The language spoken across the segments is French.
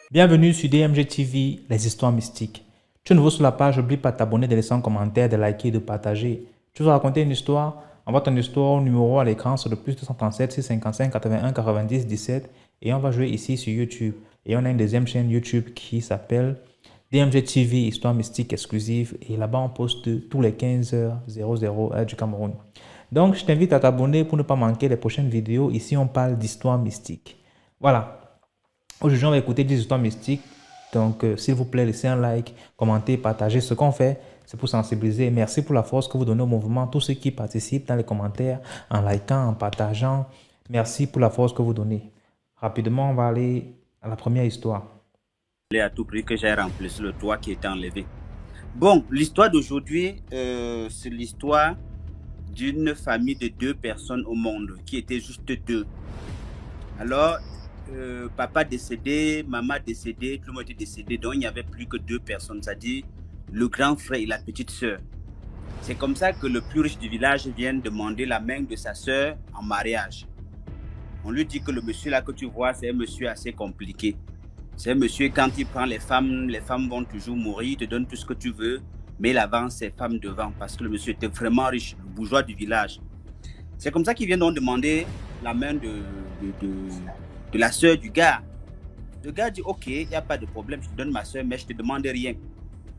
Bienvenue sur DMG TV, les histoires mystiques. Tu es nouveau sur la page, n'oublie pas de t'abonner, de laisser un commentaire, de liker et de partager. Tu veux raconter une histoire? Envoie ton histoire au numéro à l'écran sur le plus 237 655 81 90 17 et on va jouer ici sur YouTube. Et on a une deuxième chaîne YouTube qui s'appelle DMG TV, histoire mystique exclusive. Et là-bas, on poste tous les 15h00 heure du Cameroun. Donc, je t'invite à t'abonner pour ne pas manquer les prochaines vidéos. Ici, on parle d'histoire mystique. Voilà. Aujourd'hui, on va écouter des histoires mystiques. Donc, s'il vous plaît, laissez un like, commentez, partagez. Ce qu'on fait, c'est pour sensibiliser. Merci pour la force que vous donnez au mouvement. Tous ceux qui participent dans les commentaires, en likant, en partageant. Merci pour la force que vous donnez. Rapidement, on va aller à la première histoire. À tout prix que j'ai remplacé le toit qui était enlevé. Bon, l'histoire d'aujourd'hui, c'est l'histoire d'une famille de 2 personnes au monde, qui étaient juste 2. Alors, papa décédé, maman décédée, tout le monde était décédé, donc il n'y avait plus que 2 personnes, c'est-à-dire le grand frère et la petite sœur. C'est comme ça que le plus riche du village vient demander la main de sa sœur en mariage. On lui dit que le monsieur là que tu vois, c'est un monsieur assez compliqué. C'est un monsieur, quand il prend les femmes vont toujours mourir, il te donne tout ce que tu veux, mais il avance ses femmes devant parce que le monsieur était vraiment riche, le bourgeois du village. C'est comme ça qu'il vient donc demander la main de la sœur du gars. Le gars dit ok, il n'y a pas de problème, je te donne ma sœur, mais je ne te demande rien.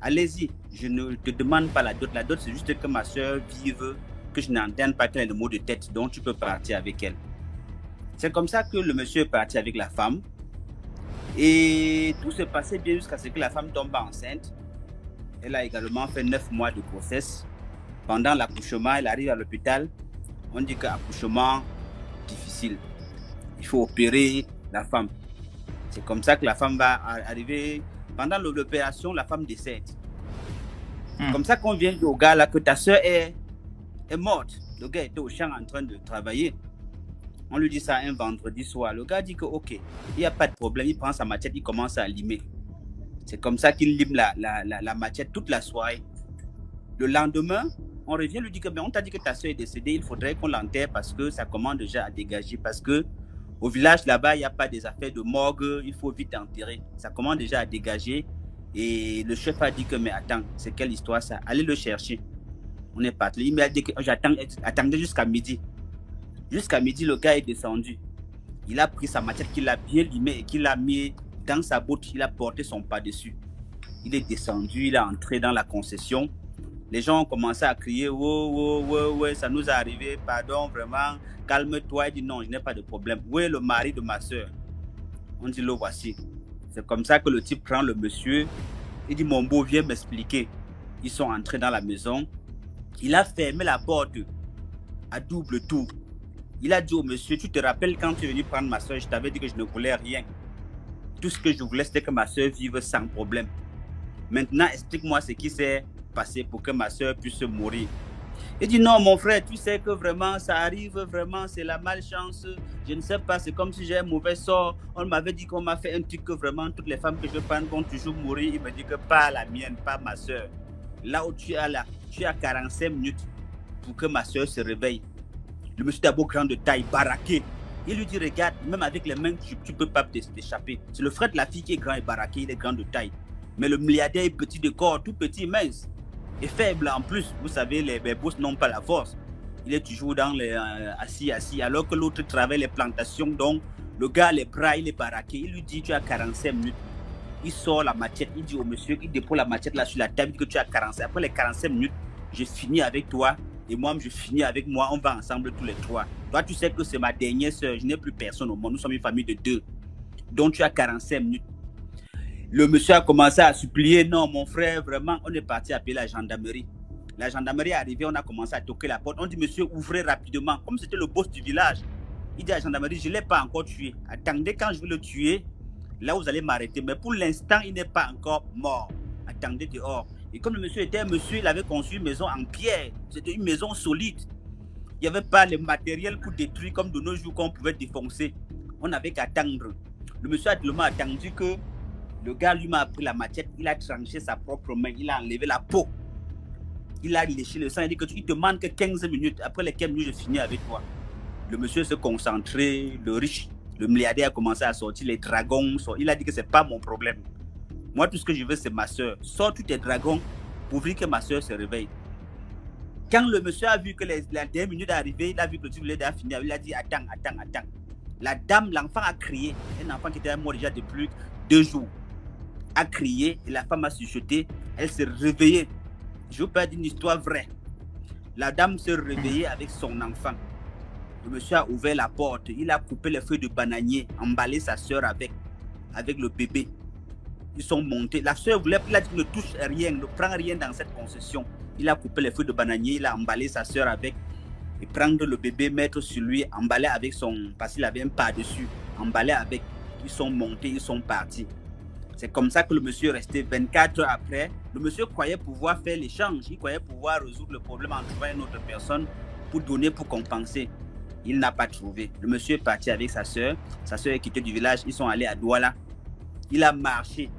Allez-y, je ne te demande pas la dot. La dot, c'est juste que ma sœur vive, que je n'entende pas qu'elle ait le mot de tête, donc tu peux partir avec elle. C'est comme ça que le monsieur est parti avec la femme. Et tout se passait bien jusqu'à ce que la femme tombe enceinte. Elle a également fait 9 mois de grossesse. Pendant l'accouchement, elle arrive à l'hôpital. On dit qu'accouchement difficile. Il faut opérer la femme. C'est comme ça que la femme va arriver. Pendant l'opération, la femme décède. Comme ça qu'on vient au gars là que ta soeur est morte. Le gars était au champ en train de travailler. On lui dit ça un vendredi soir. Le gars dit que ok, il n'y a pas de problème. Il prend sa machette, il commence à limer. C'est comme ça qu'il lime la machette toute la soirée. Le lendemain, on revient lui dit que on t'a dit que ta soeur est décédée. Il faudrait qu'on l'enterre parce que ça commence déjà à dégager. Parce que au village là-bas, il n'y a pas des affaires de morgue. Il faut vite enterrer. Ça commence déjà à dégager. Et le chef a dit que mais attends, c'est quelle histoire ça? Allez le chercher. On est parti. Il m'a dit que j'attendais jusqu'à midi. Jusqu'à midi, le gars est descendu. Il a pris sa machette qu'il a bien limée et qu'il a mis dans sa botte. Il a porté son pas dessus. Il est descendu, il est entré dans la concession. Les gens ont commencé à crier « Ouais, ça nous est arrivé, pardon, vraiment, calme-toi. » Il dit « Non, je n'ai pas de problème. Où est le mari de ma soeur? » On dit « Le voici. » C'est comme ça que le type prend le monsieur. Il dit « Mon beau, viens m'expliquer. » Ils sont entrés dans la maison. Il a fermé la porte à double tour. Il a dit au monsieur, tu te rappelles quand tu es venu prendre ma soeur, je t'avais dit que je ne voulais rien. Tout ce que je voulais, c'était que ma soeur vive sans problème. Maintenant, explique-moi ce qui s'est passé pour que ma soeur puisse mourir. Il dit, non, mon frère, tu sais que vraiment, ça arrive, vraiment, c'est la malchance. Je ne sais pas, c'est comme si j'ai un mauvais sort. On m'avait dit qu'on m'a fait un truc que vraiment, toutes les femmes que je prends vont toujours mourir. Il me dit que pas la mienne, pas ma soeur. Là où tu es là, tu as 45 minutes pour que ma soeur se réveille. Le monsieur d'abord grand de taille, baraqué. Il lui dit, regarde, même avec les mains, tu ne peux pas t'échapper. C'est le frère de la fille qui est grand et baraqué, il est grand de taille. Mais le milliardaire est petit de corps, tout petit, mince. Et faible en plus. Vous savez, les bosses n'ont pas la force. Il est toujours dans les assis, alors que l'autre travaille les plantations. Donc, le gars, les bras, il est baraqué. Il lui dit, tu as 45 minutes. Il sort la machette, il dit au monsieur, il dépose la machette là sur la table, il dit que tu as 45. Après les 45 minutes, je finis avec toi. Et moi, je finis avec moi, on va ensemble tous les 3. Toi, tu sais que c'est ma dernière soeur, je n'ai plus personne au monde, nous sommes une famille de 2. Donc, tu as 45 minutes. Le monsieur a commencé à supplier, non, mon frère, vraiment, on est parti appeler la gendarmerie. La gendarmerie est arrivée, on a commencé à toquer la porte. On dit, monsieur, ouvrez rapidement. Comme c'était le boss du village, il dit à la gendarmerie, je ne l'ai pas encore tué. Attendez, quand je vais le tuer, là, vous allez m'arrêter. Mais pour l'instant, il n'est pas encore mort. Attendez dehors. Et comme le monsieur était un monsieur, il avait conçu une maison en pierre. C'était une maison solide. Il n'y avait pas le matériel pour détruire comme de nos jours qu'on pouvait défoncer. On n'avait qu'à attendre. Le monsieur a tellement attendu que le gars lui m'a pris la machette, il a tranché sa propre main, il a enlevé la peau. Il a léché le sang, il dit que il te manque 15 minutes. Après les 15 minutes, je finis avec toi. Le monsieur se concentrait, le riche, le milliardaire a commencé à sortir les dragons. Il a dit que c'est pas mon problème. Moi, tout ce que je veux, c'est ma soeur. Sors tous tes dragons pour dire que ma soeur se réveille. Quand le monsieur a vu que la dernière minute est arrivée, il a vu que le truc a fini, il a dit attends. La dame, l'enfant a crié. Un enfant qui était mort déjà depuis 2 jours a crié et la femme a chuchoté. Elle s'est réveillée. Je vous parle d'une histoire vraie. La dame s'est réveillée avec son enfant. Le monsieur a ouvert la porte. Il a coupé les feuilles de bananier, emballé sa soeur avec le bébé. Ils sont montés. La soeur voulait, il a dit ne touche rien, ne prend rien dans cette concession. Il a coupé les feuilles de bananier, il a emballé sa soeur avec. Et prendre le bébé, mettre sur lui, emballer avec parce qu'il avait un par-dessus, emballer avec. Ils sont montés, ils sont partis. C'est comme ça que le monsieur est resté 24 heures après. Le monsieur croyait pouvoir faire l'échange. Il croyait pouvoir résoudre le problème en trouvant une autre personne pour donner, pour compenser. Il n'a pas trouvé. Le monsieur est parti avec sa soeur. Sa soeur est quittée du village. Ils sont allés à Douala. Il a marché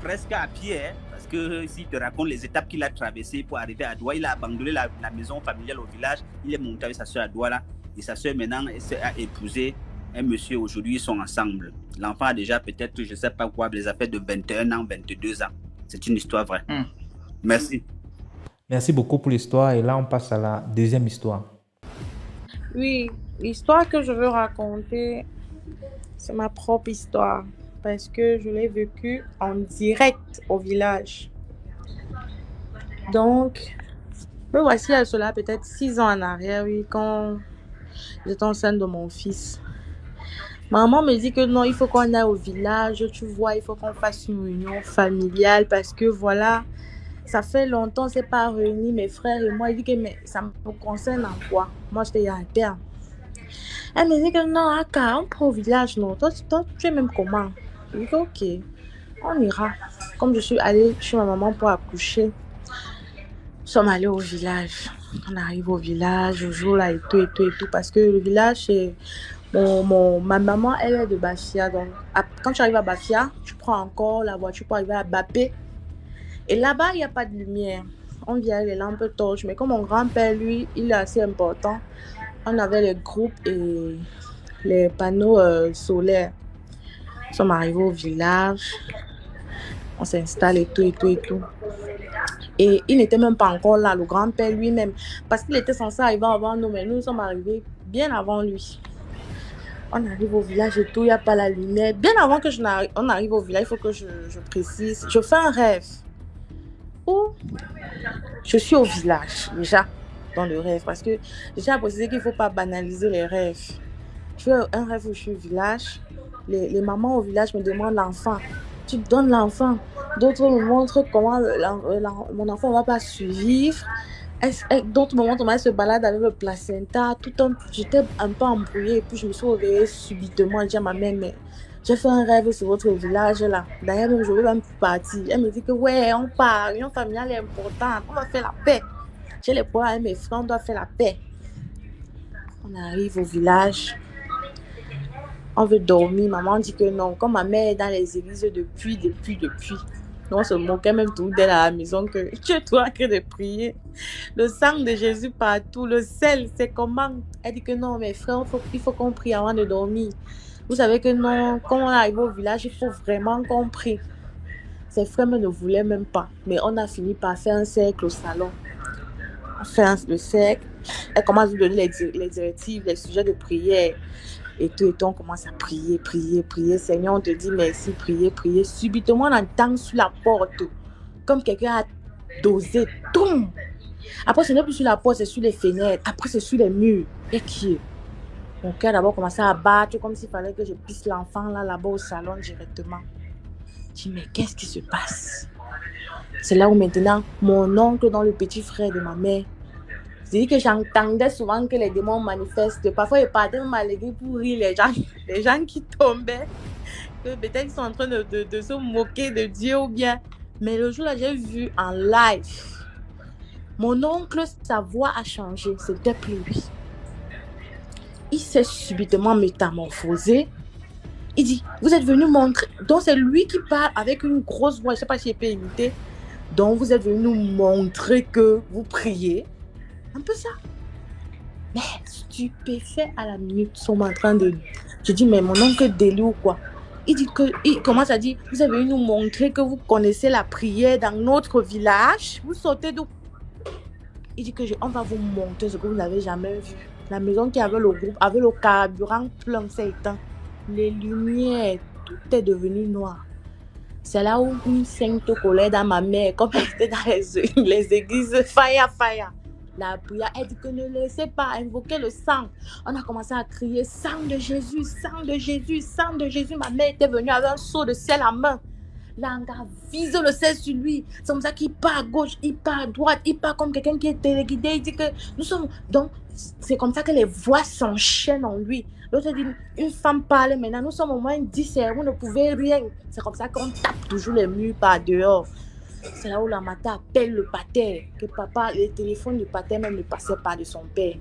presque à pied, parce que s'il te raconte les étapes qu'il a traversées pour arriver à Douala, il a abandonné la maison familiale au village. Il est monté avec sa soeur à Douala. Et sa soeur maintenant a épousé un monsieur. Aujourd'hui, ils sont ensemble. L'enfant a déjà peut-être, je ne sais pas quoi, les affaires de 21 ans, 22 ans. C'est une histoire vraie. Merci. Merci beaucoup pour l'histoire. Et là, on passe à la deuxième histoire. Oui, l'histoire que je veux raconter, c'est ma propre histoire. Parce que je l'ai vécue en direct au village. Donc, me voici à cela peut-être 6 ans en arrière, oui, quand j'étais enceinte de mon fils. Maman me dit que non, il faut qu'on aille au village, tu vois, il faut qu'on fasse une réunion familiale parce que voilà, ça fait longtemps, c'est pas réuni mes frères et moi. Il dit que mais ça me concerne en quoi? Moi, j'étais à terre. Elle me dit que non, Aka, on prend au village, non. Toi, tu es même comment? Je dis que ok, on ira. Comme je suis allée chez ma maman pour accoucher, nous sommes allés au village. On arrive au village, au jour là et tout. Parce que le village, c'est ma maman, elle est de Bafia. Donc, quand tu arrives à Bafia, tu prends encore la voiture pour arriver à Bapé. Et là-bas, il n'y a pas de lumière. On vient avec les lampes torches. Mais comme mon grand-père, lui, il est assez important, on avait les groupes et les panneaux solaires. Nous sommes arrivés au village. On s'installe et tout. Et il n'était même pas encore là, le grand-père lui-même. Parce qu'il était censé arriver avant nous, mais nous sommes arrivés bien avant lui. On arrive au village et tout, il n'y a pas la lumière. Bien avant que on arrive au village, il faut que je précise. Je fais un rêve où je suis au village, déjà, dans le rêve. Parce que j'ai précisé qu'il ne faut pas banaliser les rêves. Je fais un rêve où je suis au village. Les mamans au village me demandent l'enfant. Tu donnes l'enfant. D'autres me montrent comment mon enfant ne va pas survivre. D'autres me montrent comment elle se balade avec le placenta. J'étais un peu embrouillée. Et puis je me suis réveillée subitement. Je dis à ma mère, mais j'ai fait un rêve sur votre village là. D'ailleurs, même je veux même plus partir. Elle me dit que ouais, on part. L'union familiale est importante. On va faire la paix. J'ai les problèmes avec mes frères, on doit faire la paix. On arrive au village. On veut dormir. Maman dit que non. Comme ma mère est dans les églises depuis. On se moquait même tout d'elle à la maison que tu es toi que de prier. Le sang de Jésus partout. Le sel, c'est comment? Elle dit que non, mes frères, il faut qu'on prie avant de dormir. Vous savez que non, quand on arrive au village, il faut vraiment qu'on prie. Ses frères ne voulaient même pas. Mais on a fini par faire un cercle au salon. On fait le cercle. Elle commence à nous donner les directives, les sujets de prière. Et tout, on commence à prier. Seigneur, on te dit merci, prier. Subitement, on entend sur la porte, comme quelqu'un a dosé. Toum! Après, ce n'est plus sur la porte, c'est sur les fenêtres. Après, c'est sur les murs. Et qui est? Mon cœur d'abord commençait à battre, comme s'il fallait que je pisse l'enfant là-bas au salon directement. Je dis, mais qu'est-ce qui se passe? C'est là où maintenant, mon oncle, dans le petit frère de ma mère, c'est que j'entendais souvent que les démons manifestent. Parfois, ils partaient même à l'église pour rire les gens qui tombaient. Que peut-être ils sont en train de se moquer de Dieu ou bien. Mais le jour-là, j'ai vu en live. Mon oncle, sa voix a changé. C'était plus lui. Il s'est subitement métamorphosé. Il dit, vous êtes venu montrer. Donc, c'est lui qui parle avec une grosse voix. Je ne sais pas si il peut imiter. Donc, vous êtes venu nous montrer que vous priez. Un peu ça. Mais stupéfait à la minute. Ils sont en train de... Je dis, mais mon oncle délit ou quoi? Il commence à dire, vous avez nous montrer que vous connaissez la prière dans notre village. Vous sortez d'où? Il dit que on va vous montrer ce que vous n'avez jamais vu. La maison qui avait le groupe, avait le carburant plein, c'est éteint. Les lumières, tout est devenu noir. C'est là où une sainte colère dans ma mère, comme elle était dans les églises, fire, fire. La prière, elle dit que ne laissez pas invoquer le sang. On a commencé à crier, sang de Jésus, sang de Jésus, sang de Jésus. Ma mère était venue avec un seau de sel à main. Là, on a visé le sel sur lui. C'est comme ça qu'il part à gauche, il part à droite, il part comme quelqu'un qui est téléguidé. Il dit que nous sommes... Donc, c'est comme ça que les voix s'enchaînent en lui. L'autre dit, une femme parle maintenant, nous sommes au moins 10 et vous ne pouvez rien. C'est comme ça qu'on tape toujours les murs par dehors. C'est là où la matin appelle le pater, que papa, le téléphone du pater même ne passait pas de son père.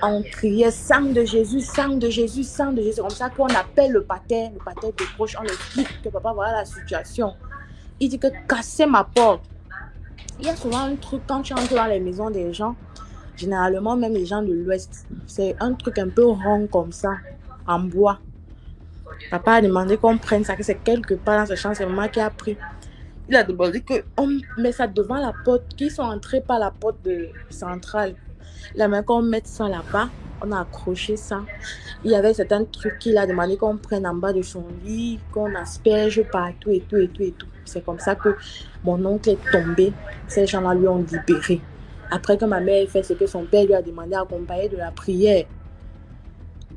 On criait sang de Jésus, sang de Jésus, sang de Jésus. C'est comme ça qu'on appelle le pater décroche, on l'explique que papa voilà la situation. Il dit que casser ma porte. Il y a souvent un truc quand tu entres dans les maisons des gens, généralement même les gens de l'Ouest, c'est un truc un peu rond comme ça, en bois. Papa a demandé qu'on prenne ça, que c'est quelque part dans ce champ, c'est maman qui a pris. Il a demandé qu'on met ça devant la porte, qu'ils sont entrés par la porte centrale. Il a même qu'on mette ça là-bas, on a accroché ça. Il y avait certains trucs qu'il a demandé qu'on prenne en bas de son lit, qu'on asperge partout et tout et tout et tout. C'est comme ça que mon oncle est tombé. Ces gens-là lui ont libéré. Après que ma mère ait fait ce que son père lui a demandé, accompagné de la prière.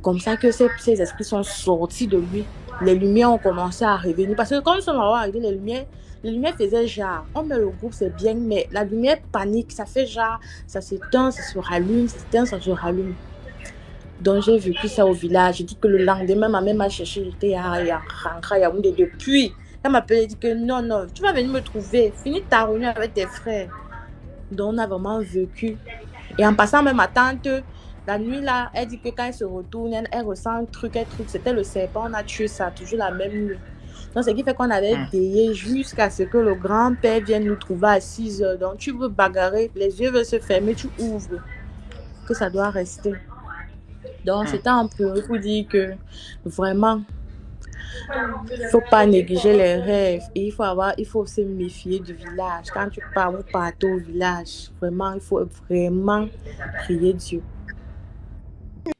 Comme ça que ces esprits sont sortis de lui. Les lumières ont commencé à revenir. Parce que quand nous sommes arrivés, les lumières faisaient genre, on met le groupe, c'est bien, mais la lumière panique, ça fait genre, ça s'éteint, ça se rallume, ça s'éteint, ça se rallume. Donc j'ai vécu ça au village. J'ai dit que le lendemain, ma mère m'a cherché, j'étais à Yaoundé depuis. Elle m'a appelé et dit que non, tu vas venir me trouver, finis ta réunion avec tes frères. Donc on a vraiment vécu. Et en passant même ma tante, la nuit là, elle dit que quand elle se retourne, elle ressent un truc, c'était le serpent, on a tué ça, toujours la même nuit. Donc, ce qui fait qu'on avait veillé jusqu'à ce que le grand-père vienne nous trouver à 6 heures. Donc, tu veux bagarrer, les yeux veulent se fermer, tu ouvres. Que ça doit rester. Donc, c'était un peu pour dire que vraiment, il ne faut pas négliger les rêves. Et il faut se méfier du village. Quand tu pars, vous partez au village. Vraiment, il faut vraiment prier Dieu.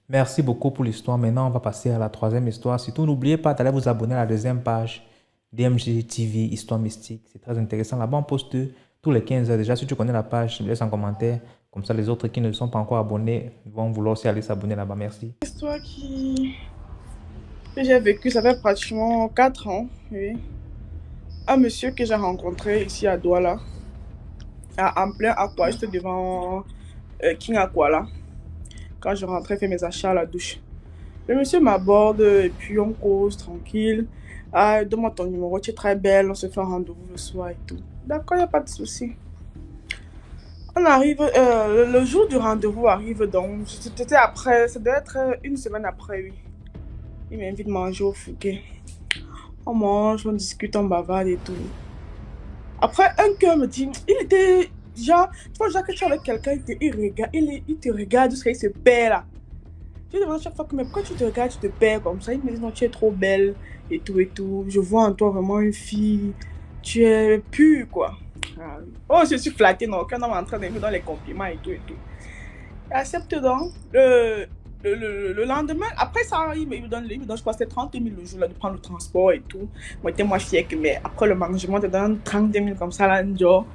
Merci beaucoup pour l'histoire. Maintenant, on va passer à la troisième histoire. Surtout, n'oubliez pas d'aller vous abonner à la deuxième page DMG TV Histoire Mystique. C'est très intéressant. Là-bas, on poste tous les 15 heures. Déjà, si tu connais la page, laisse un commentaire. Comme ça, les autres qui ne sont pas encore abonnés vont vouloir aussi aller s'abonner là-bas. Merci. L'histoire que j'ai vécue, ça fait pratiquement 4 ans. Oui. Un monsieur que j'ai rencontré ici à Douala, en plein Aqua, juste devant King Aqua là. Quand je rentrais faire mes achats à la douche. Le monsieur m'aborde et puis on cause tranquille. Ah, donne-moi ton numéro, tu es très belle, on se fait un rendez-vous le soir et tout. D'accord, il n'y a pas de souci. On arrive, le jour du rendez-vous arrive donc, c'était après, ça devait être une semaine après, oui. Il m'invite à manger au Fouquet. On mange, on discute, on bavarde et tout. Après, un cœur me dit, il était... Genre, tu vois, genre que tu es avec quelqu'un, il te regarde jusqu'à il se perd là. Je lui demande chaque fois que, mais pourquoi tu te regardes, tu te perds comme ça? Il me dit, non, tu es trop belle et tout et tout. Je vois en toi vraiment une fille, tu es pure quoi. Ah, oh, je suis flattée, non, aucun homme est en train de me donner les compliments et tout et tout. Il accepte donc. Le lendemain, après ça, il me donne, je crois que c'était 30 000 le jour là, de prendre le transport et tout. Moi, j'étais moins fière que, mais après le mangement, je te donne 30 000 comme ça là, genre.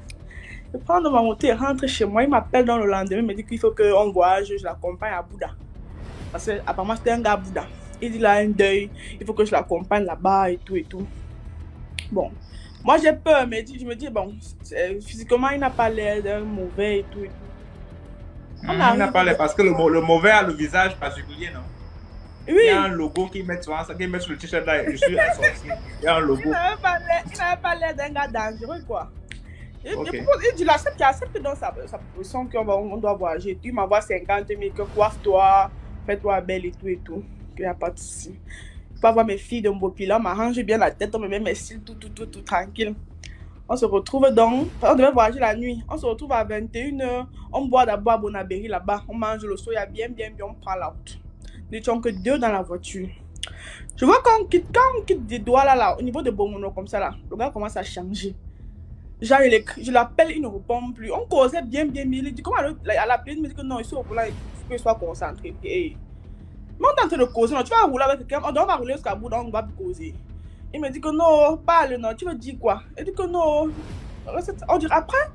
Je prends ma moto et rentre chez moi. Il m'appelle dans le lendemain, il me dit qu'il faut qu'on voyage, je l'accompagne à Bouddha. Parce que apparemment c'était un gars Bouddha. Il dit là un deuil, il faut que je l'accompagne là-bas et tout et tout. Bon, moi j'ai peur, mais je me dis bon, physiquement il n'a pas l'air d'un mauvais et tout et tout. Il n'a pas l'air parce que le mauvais a le visage particulier, non? Oui. Il y a un logo qui met souvent ça, qui met sur le t-shirt là, je suis un sorcier. Il y a un logo. Il n'avait pas l'air d'un gars dangereux quoi. Okay. Il dit, il accepte dans sa position qu'on doit voyager. Il m'envoie 50 000, que coiffe-toi, fais-toi belle et tout. Il n'y a pas de souci. Je peux avoir mes filles de Mbopila, m'arrange bien la tête, on me met mes cils tout tranquille. On se retrouve donc, on devait voyager la nuit. On se retrouve à 21h. On boit d'abord à Bonabéry là-bas. On mange le soya bien. On prend la route. Nous n'étions que 2 dans la voiture. Je vois quand on quitte des doigts là, au niveau de Bomono comme ça là, le gars commence à changer. Genre, je l'appelle, il ne répond plus. On causait bien. Il dit comment à l'appeler, il me dit que non, il faut qu'il soit concentré. Mais on est en train de causer, non, tu vas rouler avec quelqu'un, on va rouler jusqu'à bout, donc on va causer. Il me dit que non, parle, non, tu veux dire quoi? Il dit que non. On dirait après,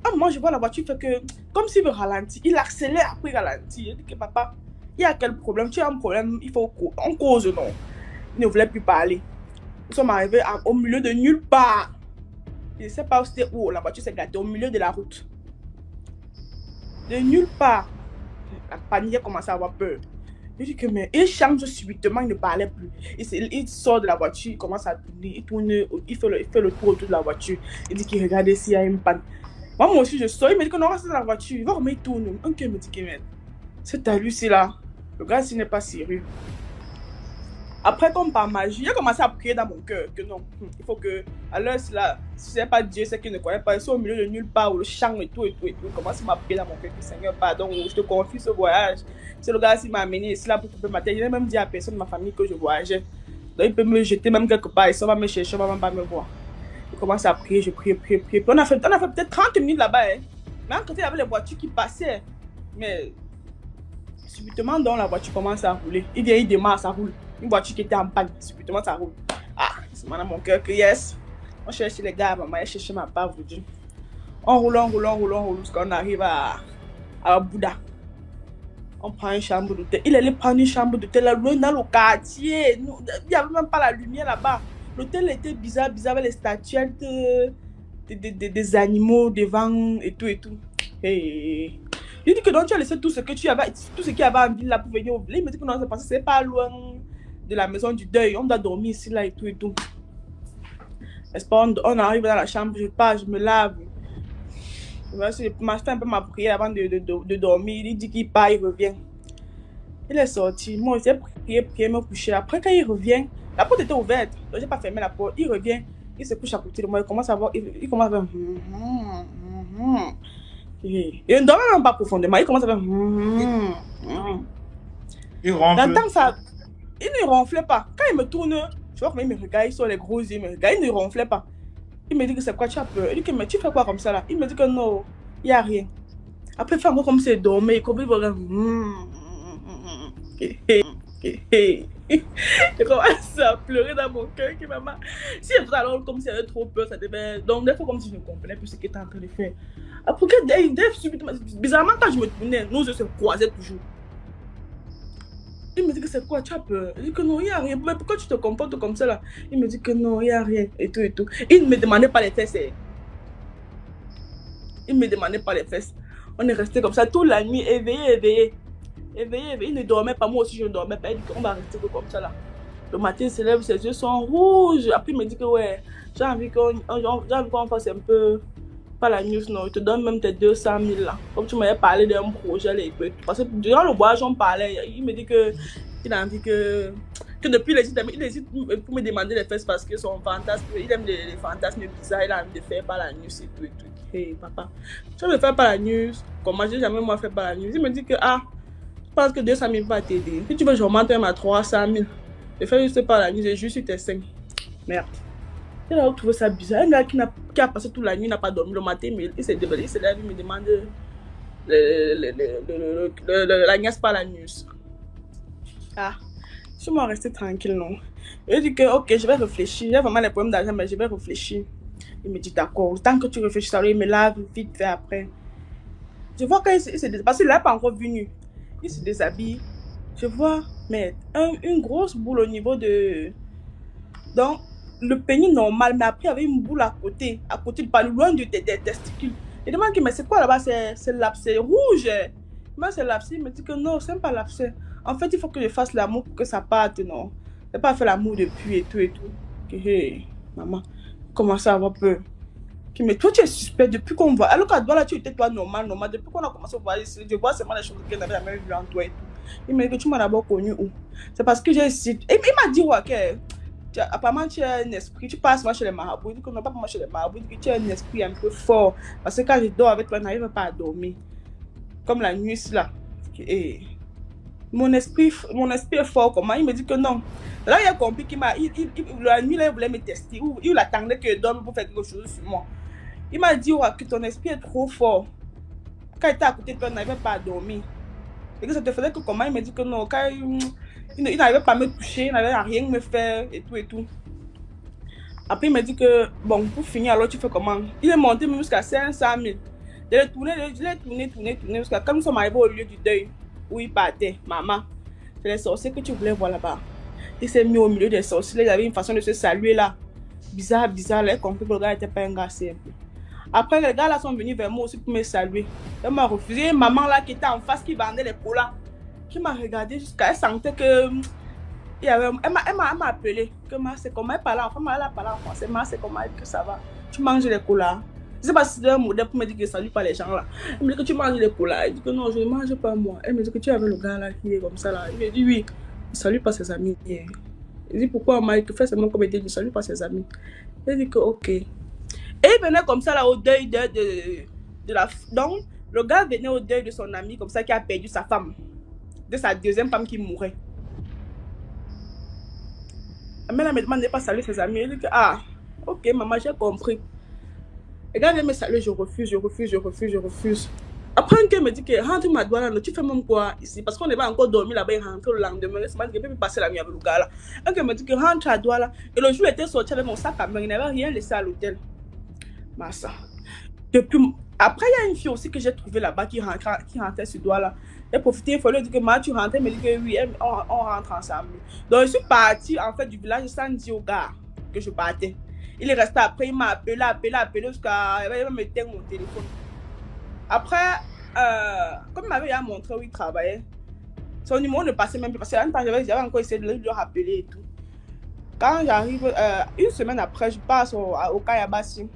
à un moment, je vois la voiture, fait que, comme s'il veut ralentir, il accélère après il ralentit. Il dit que papa, il y a quel problème? Tu as un problème, il faut on cause, non. Il ne voulait plus parler. Nous sommes arrivés au milieu de nulle part. Je ne sais pas où la voiture s'est gâtée, au milieu de la route. De nulle part. La panique a commencé à avoir peur. Il dit que mais il change subitement, il ne parlait plus. Il sort de la voiture, il commence à tourner, il fait le tour autour de la voiture. Il dit qu'il regarde s'il y a une panne. Moi aussi je sors, il me dit que non, reste dans la voiture. Il va remettre, il tourne. Un cœur me dit que mais c'est à lui, c'est là. Le gars, s'il n'est pas sérieux. Après, comme par magie, il a commencé à prier dans mon cœur que non, il faut que, à l'heure, si c'est pas Dieu, c'est qu'il ne connaît pas, ils sont au milieu de nulle part où le chant et tout. Il commence à prier dans mon cœur que Seigneur, pardon, je te confie ce voyage. C'est le gars qui m'a amené ici là pour couper ma tête. Il a même dit à personne de ma famille que je voyageais. Donc il peut me jeter même quelque part, il va me chercher, il va même pas me voir. Il commence à prier, je prie. On a fait peut-être 30 minutes là-bas. Mais quand il y avait les voitures qui passaient, mais subitement, donc la voiture commence à rouler. Il vient, il démarre, ça roule. Une voiture qui était en panne, subitement ça roule. Ah, c'est maintenant mon cœur que yes. On cherche les gars, maman, elle cherche ma part, vous dites. On roule, jusqu'à on arrive à Bouddha. On prend une chambre d'hôtel. Il allait prendre une chambre d'hôtel là, loin dans le quartier. Il n'y avait même pas la lumière là-bas. L'hôtel était bizarre, avec les statuettes des animaux devant et tout. Hey. Il dit que donc tu as laissé tout ce qu'il y avait en ville là pour venir au village. Il me dit que non, c'est parce que c'est pas loin de la maison du deuil. On doit dormir ici là et tout. On arrive dans la chambre, je pars, je me lave. Je fais un peu ma prière avant de dormir. Il dit qu'il part, il revient. Il est sorti. Moi, j'ai prié, me coucher. Après, quand il revient, la porte était ouverte. Donc, j'ai pas fermé la porte. Il revient, il se couche à côté de moi. Il commence à voir. Il commence à faire. Il ne dort même pas profondément. Il commence à faire. Il ronfle. Il ne ronflait pas. Quand il me tourne, je vois comment il me regarde. Il sort les gros yeux, il me regarde. Il ne ronflait pas. Il me dit que c'est quoi, tu as peur. Il dit que mais tu fais quoi comme ça là. Il me dit que non, il n'y a rien. Après, il fait encore comme s'il dormait. Il commence à pleurer dans mon cœur. Maman, si elle faisait alors comme si elle avait trop peur, ça devait. Donc, des fois, comme si je ne comprenais plus ce qu'il était en train de faire. Après, bizarrement, quand je me tournais, nos yeux se croisaient toujours. Il me dit que c'est quoi, tu as peur. Il dit que non, il n'y a rien. Mais pourquoi tu te comportes comme ça là? Il me dit que non, il n'y a rien. Et tout. Il ne me demandait pas les fesses. Il ne me demandait pas les fesses. On est resté comme ça toute la nuit, éveillé. Il ne dormait pas. Moi aussi, je ne dormais pas. Il dit qu'on va rester comme ça là. Le matin, il se lève, ses yeux sont rouges. Après, il me dit que ouais, j'ai envie qu'on fasse un peu. Pas la news, non. Il te donne même tes 200 000 là. Comme tu m'avais parlé d'un projet là. Parce que durant le voyage, on parlait. Il me dit qu'il a envie que depuis il hésite pour me demander les fesses parce que son fantasme, il aime les fantasmes bizarres. Il a envie de faire par la news et tout. Hey papa, tu veux me faire par la news? Comment j'ai jamais moi fait par la news? Il me dit que je pense que 200 000 va t'aider. Si tu veux, je remonte même à 300 000. Je fais juste par la news et juste sur tes 5. Merde. Il a trouvé ça bizarre. Un gars qui a passé toute la nuit, n'a pas dormi le matin, mais il s'est déballé, il se lève, il me demande la nièce par la news. Je suis restée tranquille, non. Il dit que, ok, je vais réfléchir. J'ai vraiment les problèmes d'argent, mais je vais réfléchir. Il me dit, d'accord, tant que tu réfléchis, ça il me lave vite fait après. Je vois qu'il se déshabille, parce qu'il n'est pas encore venu. Il se déshabille. Je vois, mais une grosse boule au niveau de. Donc, le pénis normal, mais après il y avait une boule à côté pas loin de tes testicules. Il demande que mais c'est quoi là-bas, c'est l'abcès rouge. Moi c'est l'abcès, il me dit que non, c'est pas l'abcès. En fait, il faut que je fasse l'amour pour que ça parte, non. Je n'ai pas fait l'amour depuis et tout. Hey, maman, commence à avoir peur. Mais toi tu es suspect depuis qu'on voit. Alors qu'à toi là tu étais toi normal. Depuis qu'on a commencé à voir ici, je vois seulement les choses que je n'avais jamais vues en toi et tout. Il m'a dit que tu m'as d'abord connu où? C'est parce que j'ai essayé. Il m'a dit ouais, que Apparemment, tu as un esprit, tu passes moi chez les marabouts, il dit que non, pas moi chez les marabouts, il dit que tu as un esprit un peu fort. Parce que quand je dors avec toi, je n'arrive pas à dormir. Comme la nuit, là. Et mon esprit est fort, comment? Il me dit que non. Là, il a compris qu'il m'a. La nuit, là, il voulait me tester. Il attendait que je dorme pour faire quelque chose sur moi. Il m'a dit que ton esprit est trop fort. Quand il était à côté de toi, il n'arrivait pas à dormir. Et que ça te faisait que comment? Il me dit que non, quand il n'arrivait pas à me toucher, il n'arrivait à rien me faire et tout et tout. Après, il m'a dit que, bon, pour finir, alors tu fais comment? Il est monté même jusqu'à 500 000. Je l'ai tourné, jusqu'à quand nous sommes arrivés au lieu du deuil, où il partait, maman. C'est les sorciers que tu voulais voir là-bas. Il s'est mis au milieu des sorciers, il avait une façon de se saluer là. Bizarre, il a compris que le gars n'était pas un gars simple. Après, les gars là sont venus vers moi aussi pour me saluer. Elle m'a refusé. Maman là qui était en face, qui vendait les colas, qui m'a regardé jusqu'à elle sentait que. Elle m'a appelé. Que c'est comment elle parlait en français. Elle a parlé en français. C'est comment elle que ça va. Tu manges les colas. Je ne sais pas si c'est un modèle pour me dire que je ne salue pas les gens là. Elle me dit que tu manges les colas. Elle dit que non, je ne mange pas moi. Elle me dit que tu avais le gars là qui est comme ça là. Il me dit oui. Il ne salue pas ses amis. Il dit pourquoi Mike fait seulement comme il dit, il ne salue pas ses amis. Elle dit que ok. Et il venait comme ça là au deuil de la. Donc, le gars venait au deuil de son ami comme ça qui a perdu sa femme. De sa deuxième femme qui mourait. Mais elle me demandait pas saluer ses amis. Elle dit que ah, ok maman, j'ai compris. Et quand elle me salue, je refuse. Après, elle me dit que rentre ma douane, tu fais même quoi ici? Parce qu'on n'est pas encore dormi là-bas, il rentre le lendemain. Elle m'a dit que je peux passer la nuit avec le gars là. Elle me dit que rentre à douane. Et le jour, il était sorti avec mon sac à main, il n'avait rien laissé à l'hôtel. Massa. Après, il y a une fille aussi que j'ai trouvée là-bas qui rentrait sur doigt là. J'ai profité, il fallait dire que ma tu rentrais, elle me dit que oui, on rentre ensemble. Donc, je suis partie en fait du village sans dire au gars que je partais. Il est resté après, il m'a appelé jusqu'à. Il va me mettre mon téléphone. Après, comme il m'avait montré où il travaillait, son numéro ne passait même plus parce que j'avais encore essayé de le rappeler et tout. Quand j'arrive, une semaine après, je passe au Kayabassi,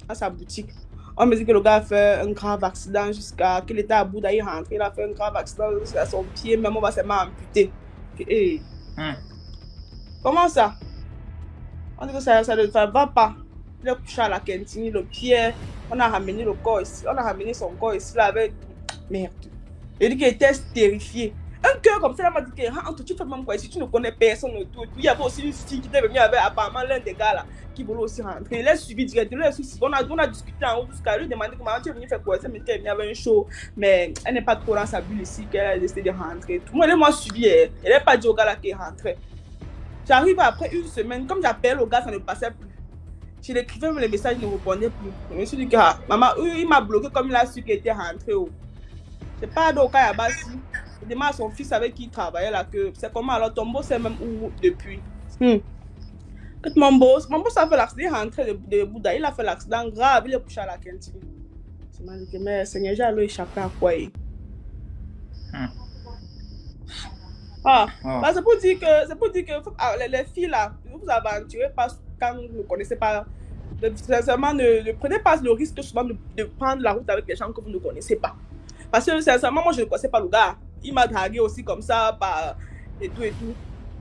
à sa boutique. On me dit que le gars a fait un grave accident jusqu'à qu'il était à bout d'aller rentrer. Il a fait un grave accident jusqu'à son pied, même on va se mettre amputé. Hey. Comment ça? On dit que ça ne va pas. Il est couché à la cantine, le pied. On a ramené le corps ici. On a ramené son corps ici là avec. Merde. Il dit qu'il était terrifié. Un cœur comme ça, il m'a dit que rentre, tu fais même quoi ici, tu ne connais personne et tout. Il y avait aussi une fille qui était venue avec apparemment l'un des gars là qui voulait aussi rentrer. Il a suivi directement. On a discuté en haut jusqu'à lui demander comment tu es venu faire quoi. Elle m'était venue avec un show, mais elle n'est pas trop dans sa bulle ici qu'elle a décidé de rentrer. Tout le monde m'a suivi. Elle n'est pas dit au gars là qui est rentré. J'arrive après une semaine, comme j'appelle au gars, ça ne passait plus. Je l'écrivais, mais les messages ne répondaient plus. Je me suis dit que maman, il m'a bloqué comme il a su qu'il était rentré. C'est pas au cas là-bas. Il demande à son fils avec qui il travaillait là que c'est comment alors ton boss est même où depuis. Quand mon boss a fait l'accident, il est rentré de Bouddha, il a fait l'accident grave, il est couché à la cantine. Je me dis que mais Seigneur, j'ai alors échappé à quoi? C'est pour dire que les filles là, ne vous aventurez pas quand vous ne connaissez pas. Sincèrement, ne prenez pas le risque souvent de prendre la route avec les gens que vous ne connaissez pas. Parce que sincèrement, moi je ne connaissais pas le gars. Il m'a dragué aussi comme ça, et tout.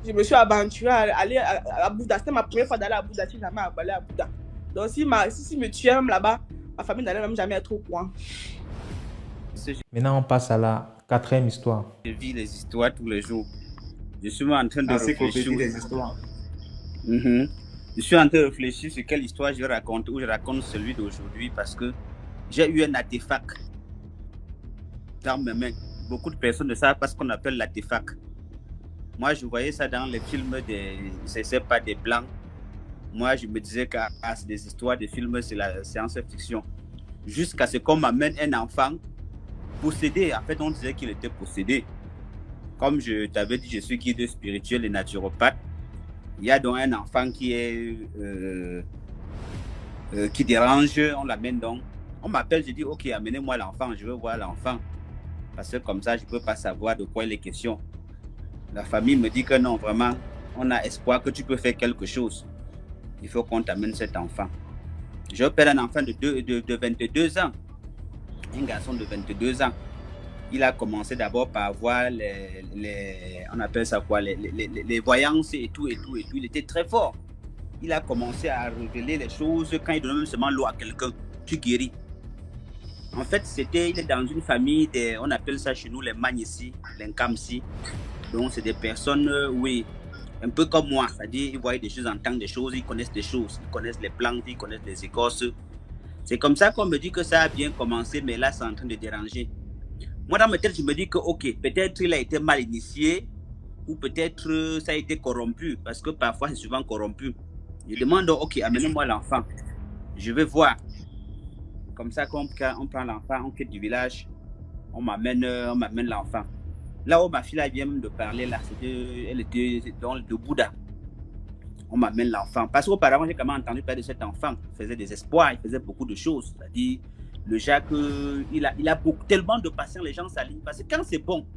Je me suis aventurée à aller à Bouddha. C'était ma première fois d'aller à Bouddha. Je n'ai jamais allé à Bouddha. Donc si me tuait même là-bas, ma famille n'allait même jamais être au courant. Maintenant, on passe à la 4e histoire. Je vis les histoires tous les jours. Je suis en train de réfléchir. Les histoires. Je suis en train de réfléchir sur quelle histoire je raconte, ou je raconte celui d'aujourd'hui parce que j'ai eu un artefact dans mes mains. Beaucoup de personnes ne savent pas ce qu'on appelle l'artefact. Moi, je voyais ça dans les films c'est pas des blancs. Moi, je me disais que c'est des histoires de films, c'est la science-fiction. Jusqu'à ce qu'on m'amène un enfant possédé. En fait, on disait qu'il était possédé. Comme je t'avais dit, je suis guide spirituel et naturopathe. Il y a donc un enfant qui dérange, on l'amène donc. On m'appelle, je dis, ok, amenez-moi l'enfant, je veux voir l'enfant. Parce que comme ça, je ne peux pas savoir de quoi il est question. La famille me dit que non, vraiment, on a espoir que tu peux faire quelque chose. Il faut qu'on t'amène cet enfant. Je perds un enfant de 22 ans. Un garçon de 22 ans. Il a commencé d'abord par avoir on appelle ça quoi, les voyances et tout. Il était très fort. il a commencé à révéler les choses. Quand il donne seulement l'eau à quelqu'un, tu guéris. En fait, il est dans une famille, on appelle ça chez nous les Magnési, les Nkamsi. Donc, c'est des personnes, oui, un peu comme moi. C'est-à-dire, ils voient des choses, entendent des choses, ils connaissent des choses. Ils connaissent les plantes, ils connaissent les écorces. C'est comme ça qu'on me dit que ça a bien commencé, mais là, c'est en train de déranger. Moi, dans ma tête, je me dis que, ok, peut-être il a été mal initié, ou peut-être ça a été corrompu, parce que parfois, c'est souvent corrompu. Je demande, ok, amenez-moi l'enfant. Je vais voir. Comme ça, quand on prend l'enfant, on quitte du village, on m'amène l'enfant. Là où ma fille vient même de parler, là, elle était dans le Bouddha. On m'amène l'enfant. Parce qu'auparavant, j'ai quand même entendu parler de cet enfant. Il faisait des espoirs, il faisait beaucoup de choses. C'est-à-dire, le Jacques, il a tellement de patience, les gens s'alignent. Parce que quand c'est bon,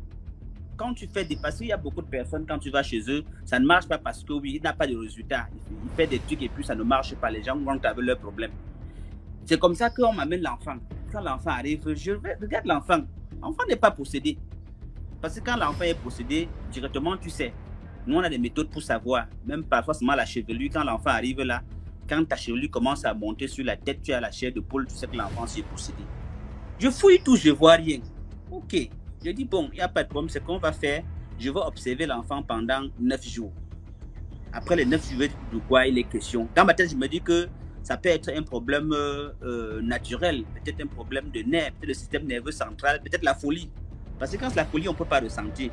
quand tu fais des passes, il y a beaucoup de personnes, quand tu vas chez eux, ça ne marche pas parce que oui, il n'a pas de résultat. Il fait des trucs et puis ça ne marche pas. Les gens vont avec leurs problèmes. C'est comme ça qu'on m'amène l'enfant. Quand l'enfant arrive, regarde l'enfant. L'enfant n'est pas possédé. Parce que quand l'enfant est possédé, directement, tu sais. Nous, on a des méthodes pour savoir. Même parfois, seulement la chevelure, quand l'enfant arrive là, quand ta chevelure commence à monter sur la tête, tu as la chair de poule, tu sais que l'enfant s'est possédé. Je fouille tout, je ne vois rien. Ok. Je dis, bon, il n'y a pas de problème. C'est qu'on va faire. Je vais observer l'enfant pendant 9 jours. Après les 9 jours, de quoi il est question. Dans ma tête, je me dis que ça peut être un problème naturel, peut-être un problème de nerfs, peut-être le système nerveux central, peut-être la folie. Parce que quand c'est la folie, on ne peut pas ressentir.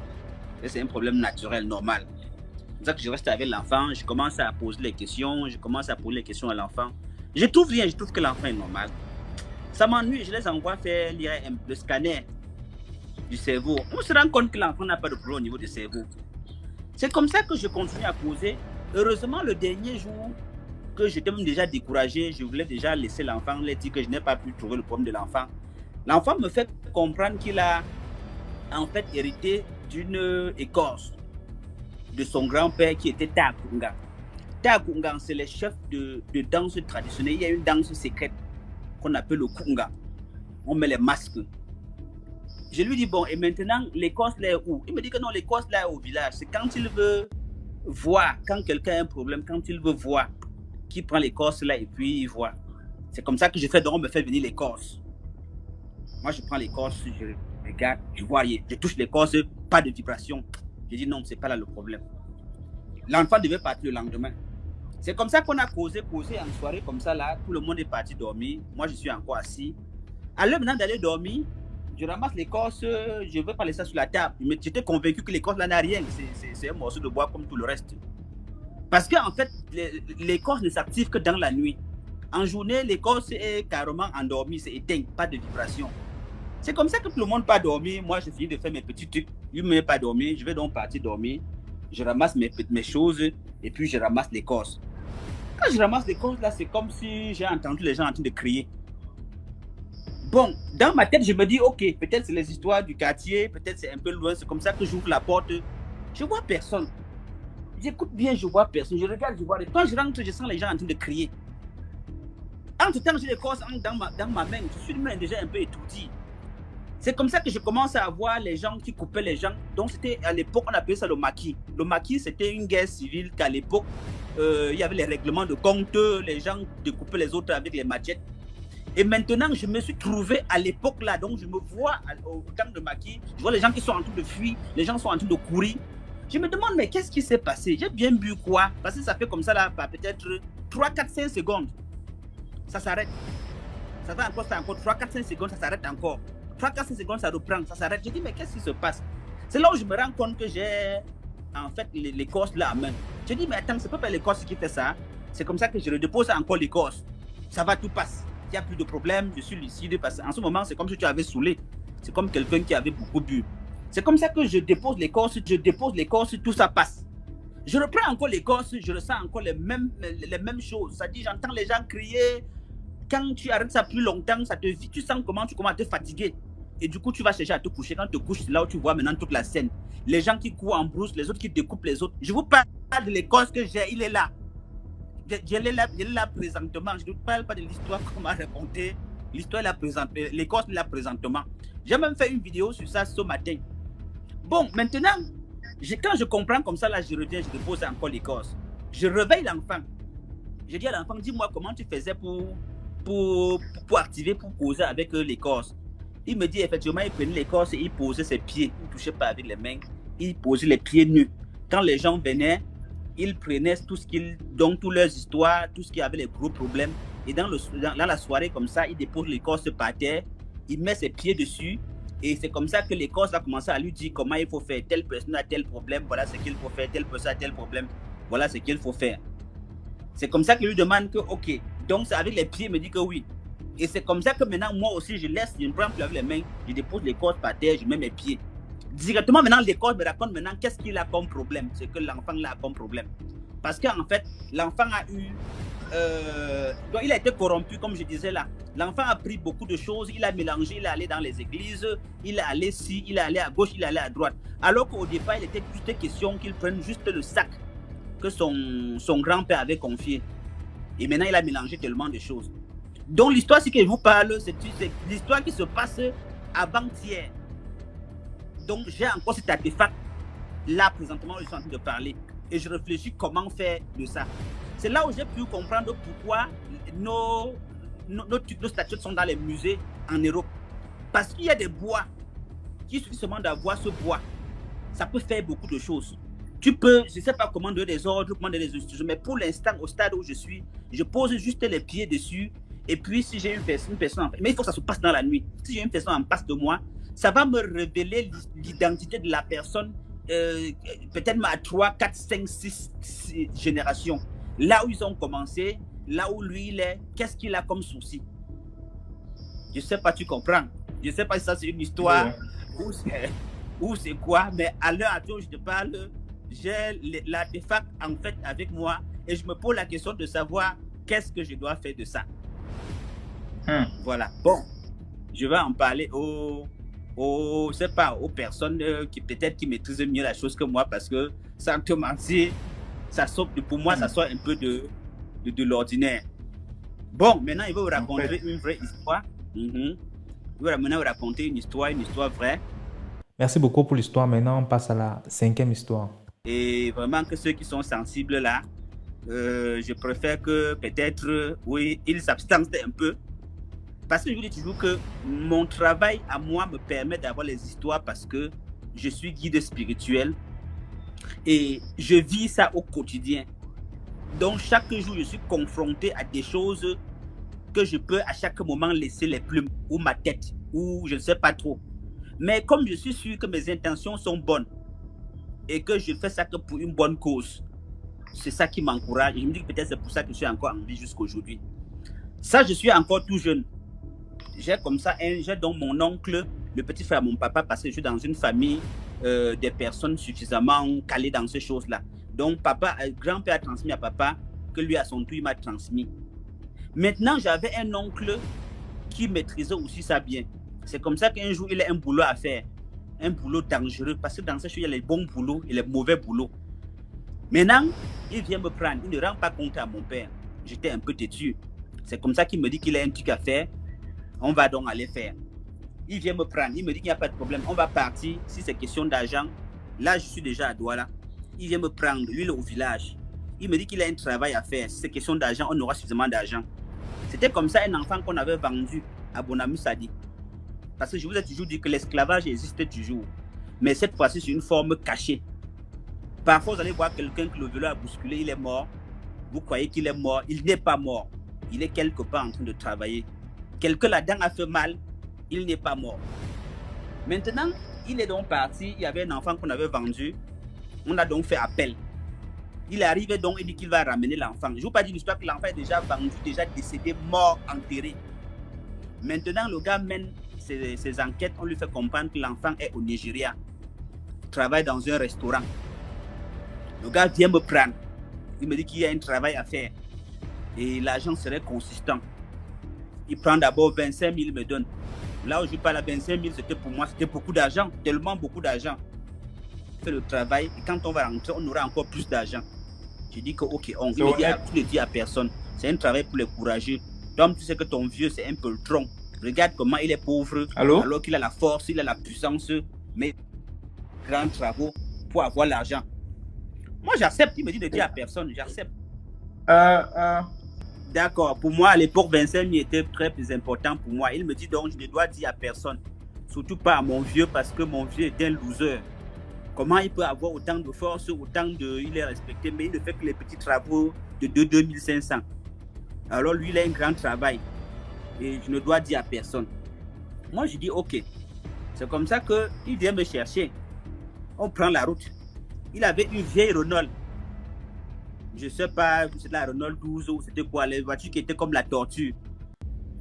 C'est un problème naturel, normal. C'est pour ça que je reste avec l'enfant, je commence à poser les questions, à l'enfant. Je trouve rien, je trouve que l'enfant est normal. Ça m'ennuie, je les envoie faire l'IRM, le scanner du cerveau. On se rend compte que l'enfant n'a pas de problème au niveau du cerveau. C'est comme ça que je continue à poser. Heureusement, le dernier jour, que j'étais même déjà découragé, je voulais déjà laisser l'enfant, lui dire que je n'ai pas pu trouver le problème de l'enfant. L'enfant me fait comprendre qu'il a en fait hérité d'une écorce de son grand-père qui était Takunga. Takunga, c'est les chefs de danse traditionnelle. Il y a une danse secrète qu'on appelle le Kunga. On met les masques. Je lui dis, bon, et maintenant, l'écorce là est où? Il me dit que non, l'écorce là est au village. C'est quand il veut voir, quand quelqu'un a un problème, quand il veut voir, qui prend l'écorce là et puis il voit. C'est comme ça que je fais, donc on me fait venir l'écorce. Moi, je prends l'écorce, je regarde, je vois rien. Je touche l'écorce, pas de vibration. Je dis non, c'est pas là le problème. L'enfant devait partir le lendemain. C'est comme ça qu'on a causé en soirée comme ça là. Tout le monde est parti dormir. Moi, je suis encore assis. À l'heure maintenant d'aller dormir, je ramasse l'écorce, je ne veux pas laisser ça sur la table. Mais j'étais convaincu que l'écorce là n'a rien. C'est un morceau de bois comme tout le reste. Parce qu'en fait, l'écorce ne s'active que dans la nuit. En journée, l'écorce est carrément endormie, c'est éteint, pas de vibration. C'est comme ça que tout le monde part dormir. Moi, j'ai fini de faire mes petits trucs. Il ne me met pas dormir, je vais donc partir dormir. Je ramasse mes choses et puis je ramasse l'écorce. Quand je ramasse l'écorce, là, c'est comme si j'ai entendu les gens en train de crier. Bon, dans ma tête, je me dis, ok, peut-être c'est les histoires du quartier, peut-être c'est un peu loin, c'est comme ça que j'ouvre la porte. Je vois personne. J'écoute bien, je vois personne. Je regarde, je vois. Quand je rentre, je sens les gens en train de crier. Entre-temps, j'ai l'écorce dans ma main. Je suis même déjà un peu étourdi. C'est comme ça que je commence à voir les gens qui coupaient les gens. Donc, c'était à l'époque, on appelait ça le maquis. Le maquis, c'était une guerre civile qu'à l'époque, il y avait les règlements de compte. Les gens découpaient les autres avec les machettes. Et maintenant, je me suis trouvé à l'époque là. Donc, je me vois au temps de maquis. Je vois les gens qui sont en train de fuir. Les gens sont en train de courir. Je me demande, mais qu'est-ce qui s'est passé? J'ai bien bu quoi? Parce que ça fait comme ça, là, peut-être 3, 4, 5 secondes. Ça s'arrête. Ça va encore, ça encore 3, 4, 5 secondes, ça s'arrête encore. 3, 4, 5 secondes, ça reprend, ça s'arrête. Je dis, mais qu'est-ce qui se passe? C'est là où je me rends compte que j'ai, en fait, l'écorce là à main. Je dis, mais attends, c'est pas l'écorce qui fait ça. C'est comme ça que je redépose encore l'écorce. Ça va, tout passe. Il n'y a plus de problème, je suis lucide. Parce qu'en ce moment, c'est comme si tu avais saoulé. C'est comme quelqu'un qui avait beaucoup bu. C'est comme ça que je dépose l'écorce, tout ça passe. Je reprends encore l'écorce, je ressens encore les mêmes choses. Ça dit, j'entends les gens crier. Quand tu arrêtes ça plus longtemps, tu sens comment tu commences à te fatiguer. Et du coup, tu vas chercher à te coucher. Quand tu te couches, c'est là où tu vois maintenant toute la scène. Les gens qui courent en brousse, les autres qui découpent les autres. Je vous parle de l'écorce que j'ai, il est là. Il est là présentement. Je ne parle pas de l'histoire qu'on m'a racontée. L'histoire est là présentement. L'écorce est là présentement. J'ai même fait une vidéo sur ça ce matin. Bon, maintenant, quand je comprends comme ça, là, je reviens, je dépose encore l'écorce. Je réveille l'enfant. J'ai dit à l'enfant, dis-moi comment tu faisais pour activer, pour causer avec l'écorce. Il me dit, effectivement, il prenait l'écorce et il posait ses pieds. Il ne touchait pas avec les mains. Il posait les pieds nus. Quand les gens venaient, il prenait donc toutes leurs histoires, tout ce qui avait les gros problèmes. Et dans la soirée, comme ça, il dépose l'écorce par terre. Il met ses pieds dessus. Et c'est comme ça que l'écorce a commencé à lui dire comment il faut faire. Telle personne a tel problème, voilà ce qu'il faut faire. Telle personne a tel problème, voilà ce qu'il faut faire. C'est comme ça qu'il lui demande que, ok, donc c'est avec les pieds, il me dit que oui. Et c'est comme ça que maintenant, moi aussi, je ne prends plus avec les mains, je dépose l'écorce par terre, je mets mes pieds. Directement, maintenant, l'écorce me raconte maintenant qu'est-ce qu'il a comme problème, ce que l'enfant a comme problème. Parce qu'en fait, l'enfant a eu... donc il a été corrompu, comme je disais là. L'enfant a pris beaucoup de choses, il a mélangé, il est allé dans les églises, il est allé ici, il est allé à gauche, il est allé à droite. Alors qu'au départ, il était juste question qu'il prenne juste le sac que son grand-père avait confié. Et maintenant, il a mélangé tellement de choses. Donc l'histoire, c'est que je vous parle, c'est l'histoire qui se passe avant-hier. Donc j'ai encore cet artefact là présentement où je suis en train de parler. Et je réfléchis comment faire de ça. C'est là où j'ai pu comprendre pourquoi nos statues sont dans les musées en Europe. Parce qu'il y a des bois qui suffit seulement d'avoir ce bois. Ça peut faire beaucoup de choses. Tu peux, je ne sais pas comment donner des ordres, comment donner des instructions, mais pour l'instant, au stade où je suis, je pose juste les pieds dessus. Et puis, si j'ai une personne, mais il faut que ça se passe dans la nuit. Si j'ai une personne en face de moi, ça va me révéler l'identité de la personne, peut-être à 3, 4, 5, 6 générations. Là où ils ont commencé, là où lui il est, qu'est-ce qu'il a comme souci? Je ne sais pas, tu comprends? Je ne sais pas si ça c'est une histoire ou c'est quoi, mais à l'heure actuelle où je te parle, j'ai l'artefact en fait avec moi et je me pose la question de savoir qu'est-ce que je dois faire de ça. Voilà. Bon, je vais en parler je sais pas, aux personnes qui peut-être qui maîtrisent mieux la chose que moi parce que sans te mentir, pour moi, ça sort un peu de l'ordinaire. Bon, maintenant, il va vous raconter une vraie histoire. Il va maintenant vous raconter une histoire vraie. Merci beaucoup pour l'histoire. Maintenant, on passe à la 5e histoire. Et vraiment que ceux qui sont sensibles là, je préfère que peut-être, oui, ils s'abstiennent un peu. Parce que je vous dis toujours que mon travail à moi me permet d'avoir les histoires parce que je suis guide spirituel et je vis ça au quotidien. Donc chaque jour, je suis confronté à des choses que je peux à chaque moment laisser les plumes ou ma tête ou je ne sais pas trop. Mais comme je suis sûr que mes intentions sont bonnes et que je fais ça que pour une bonne cause, c'est ça qui m'encourage. Et je me dis que peut-être c'est pour ça que je suis encore en vie jusqu'à aujourd'hui. Ça, je suis encore tout jeune. J'ai comme ça, j'ai donc mon oncle, le petit frère de mon papa, parce que je suis dans une famille des personnes suffisamment calées dans ces choses-là. Donc, grand-père a transmis à papa, que lui, à son tour, il m'a transmis. Maintenant, j'avais un oncle qui maîtrisait aussi ça bien. C'est comme ça qu'un jour, il a un boulot à faire. Un boulot dangereux, parce que dans ces choses, il y a les bons boulots et les mauvais boulots. Maintenant, il vient me prendre. Il ne rend pas compte à mon père. J'étais un peu têtu. C'est comme ça qu'il me dit qu'il a un truc à faire. On va donc aller faire. Il vient me prendre. Il me dit qu'il n'y a pas de problème. On va partir. Si c'est question d'argent, là, je suis déjà à Douala. Il vient me prendre. Lui, il est au village. Il me dit qu'il a un travail à faire. Si c'est question d'argent, on aura suffisamment d'argent. C'était comme ça un enfant qu'on avait vendu à Bonami Sadi. Parce que je vous ai toujours dit que l'esclavage existe toujours. Mais cette fois-ci, c'est une forme cachée. Parfois, vous allez voir quelqu'un que le vélo a bousculé, il est mort. Vous croyez qu'il est mort. Il n'est pas mort. Il est quelque part en train de travailler. Quelqu'un là-dedans a fait mal, il n'est pas mort. Maintenant, il est donc parti, il y avait un enfant qu'on avait vendu, on a donc fait appel. Il est arrivé donc, il dit qu'il va ramener l'enfant. Je ne vous pas dire l'histoire que l'enfant est déjà vendu, déjà décédé, mort, enterré. Maintenant, le gars mène ses enquêtes, on lui fait comprendre que l'enfant est au Nigeria, travaille dans un restaurant. Le gars vient me prendre, il me dit qu'il y a un travail à faire et l'argent serait consistant. Il prend d'abord 25 000, il me donne. Là où je parle à 25 000, c'était pour moi, c'était beaucoup d'argent, tellement beaucoup d'argent. Il fait le travail et quand on va rentrer, on aura encore plus d'argent. Je dis que ok, tu ne dis à personne. C'est un travail pour les courageux. Donc tu sais que ton vieux, c'est un peu le tronc. Regarde comment il est pauvre, alors qu'il a la force, il a la puissance, mais grands travaux pour avoir l'argent. Moi, j'accepte. Il me dit de dire à personne, j'accepte. D'accord. Pour moi, à l'époque, 25 000 était très plus important pour moi. Il me dit donc, je ne dois dire à personne. Surtout pas à mon vieux, parce que mon vieux est un loser. Comment il peut avoir autant de force, autant de... Il est respecté, mais il ne fait que les petits travaux de 2 500. Alors lui, il a un grand travail. Et je ne dois dire à personne. Moi, je dis, ok. C'est comme ça qu'il vient me chercher. On prend la route. Il avait une vieille Renault. Je ne sais pas, c'était la Renault 12 ou c'était quoi, les voitures qui étaient comme la tortue.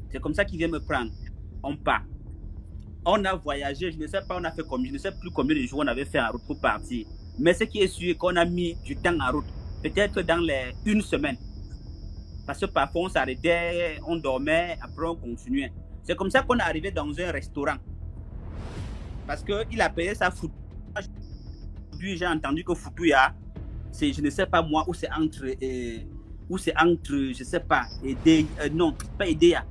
C'est comme ça qu'il vient me prendre. On part. On a voyagé, je ne sais pas, on a fait combien, je ne sais plus combien de jours on avait fait en route pour partir. Mais ce qui est sûr, c'est qu'on a mis du temps en route. Peut-être dans une semaine. Parce que parfois on s'arrêtait, on dormait, après on continuait. C'est comme ça qu'on est arrivé dans un restaurant. Parce qu'il a payé sa Foutou. Aujourd'hui, j'ai entendu que Foutouya, c'est, je ne sais pas moi, où c'est entre, je ne sais pas, non, pas Edea,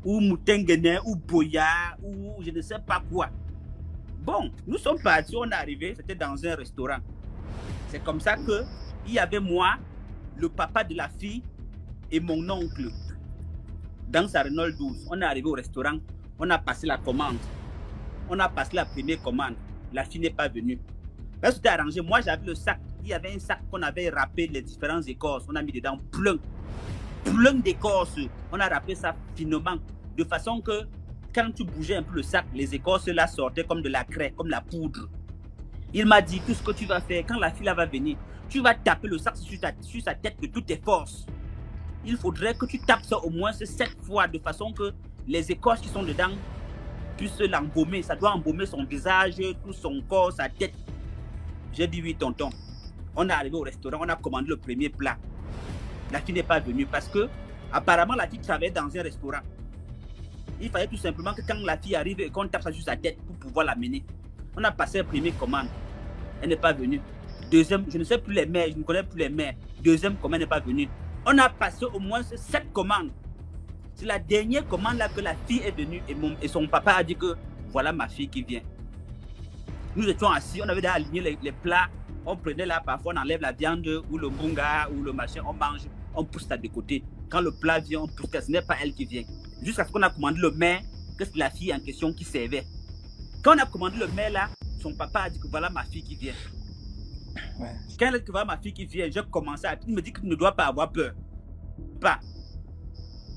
ou Moutengene, ou Boya, ou je ne sais pas quoi. Bon, nous sommes partis, on est arrivé, c'était dans un restaurant. C'est comme ça qu'il y avait moi, le papa de la fille et mon oncle. Dans sa Renault 12, on est arrivé au restaurant, on a passé la commande. On a passé la première commande. La fille n'est pas venue. Là, c'était arrangé. Moi, j'avais le sac. Il y avait un sac qu'on avait râpé les différentes écorces. On a mis dedans plein d'écorces. On a râpé ça finement. De façon que quand tu bougeais un peu le sac, les écorces là sortaient comme de la craie, comme la poudre. Il m'a dit, tout ce que tu vas faire, quand la fille là va venir, tu vas taper le sac sur sa tête de toutes tes forces. Il faudrait que tu tapes ça au moins 7 fois, de façon que les écorces qui sont dedans puissent l'embaumer. Ça doit embaumer son visage, tout son corps, sa tête. J'ai dit oui, tonton. On est arrivé au restaurant, on a commandé le premier plat. La fille n'est pas venue parce que, apparemment, la fille travaillait dans un restaurant. Il fallait tout simplement que quand la fille arrive et qu'on tape ça sur sa tête pour pouvoir l'amener. On a passé la première commande. Elle n'est pas venue. Deuxième, je ne sais plus les mères, je ne connais plus les mères. Deuxième commande, elle n'est pas venue. On a passé au moins 7 commandes. C'est la dernière commande là que la fille est venue et son papa a dit que voilà ma fille qui vient. Nous étions assis, on avait déjà aligné les plats. On prenait là, parfois on enlève la viande ou le bunga ou le machin, on mange, on pousse ça de côté. Quand le plat vient, on pousse ça, ce n'est pas elle qui vient. Jusqu'à ce qu'on a commandé le mets, que c'est la fille en question qui servait. Quand on a commandé le mets là, son papa a dit que voilà ma fille qui vient. Ouais. Quand elle a dit que voilà ma fille qui vient, j'ai commencé à... Il me dit que tu ne dois pas avoir peur. Pas.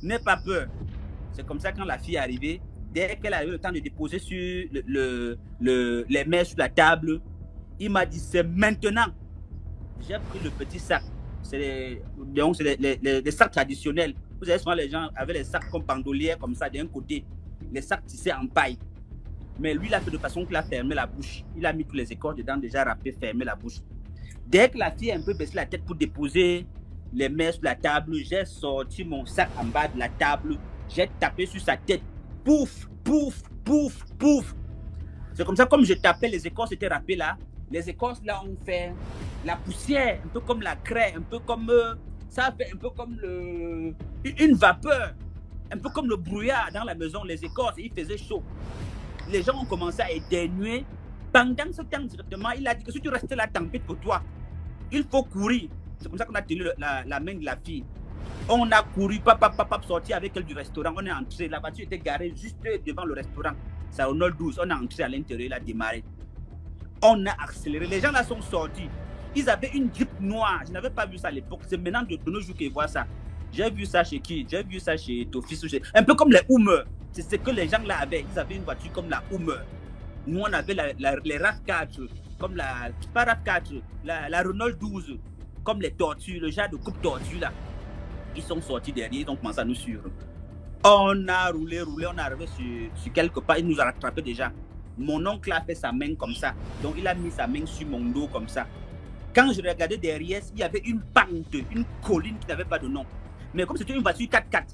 N'aie pas peur. C'est comme ça quand la fille est arrivée, dès qu'elle a eu le temps de déposer sur les mains sur la table, il m'a dit c'est maintenant. J'ai pris le petit sac. C'est les sacs traditionnels. Vous savez souvent les gens avaient les sacs comme bandolières comme ça d'un côté, les sacs tissés en paille. Mais lui il a fait de façon qu'il a fermé la bouche. Il a mis tous les écorces dedans déjà râpé, fermé la bouche. Dès que la fille a un peu baissé la tête pour déposer les mains sur la table, j'ai sorti mon sac en bas de la table, j'ai tapé sur sa tête, pouf, pouf, pouf, pouf. C'est comme ça, comme je tapais, les écorces étaient râpées là. Les écorces là ont fait la poussière, un peu comme la craie, un peu comme ça a fait un peu comme une vapeur, un peu comme le brouillard dans la maison. Les écorces, il faisait chaud. Les gens ont commencé à éternuer. Pendant ce temps directement, il a dit que si tu restes là, tant pis pour toi. Il faut courir. C'est comme ça qu'on a tenu la main de la fille. On a couru, papa, sorti avec elle du restaurant. On est entré. La voiture était garée juste devant le restaurant. Ça au Renault 12. On est entré à l'intérieur, il a démarré. On a accéléré. Les gens là sont sortis. Ils avaient une Jeep noire. Je n'avais pas vu ça à l'époque. C'est maintenant de nos jours qu'ils voient ça. J'ai vu ça chez qui? J'ai vu ça chez Tofis. Un peu comme les Hummer. C'est ce que les gens là avaient. Ils avaient une voiture comme la Hummer. Nous, on avait les RAV4, comme pas RAV4, la Renault 12, comme les tortues, le genre de coupe tortue là. Ils sont sortis derrière, ils ont commencé à nous suivre. On a roulé, on est arrivé sur quelque part, il nous a rattrapé déjà. Mon oncle a fait sa main comme ça, donc il a mis sa main sur mon dos comme ça. Quand je regardais derrière, il y avait une pente, une colline qui n'avait pas de nom. Mais comme c'était une voiture 4x4,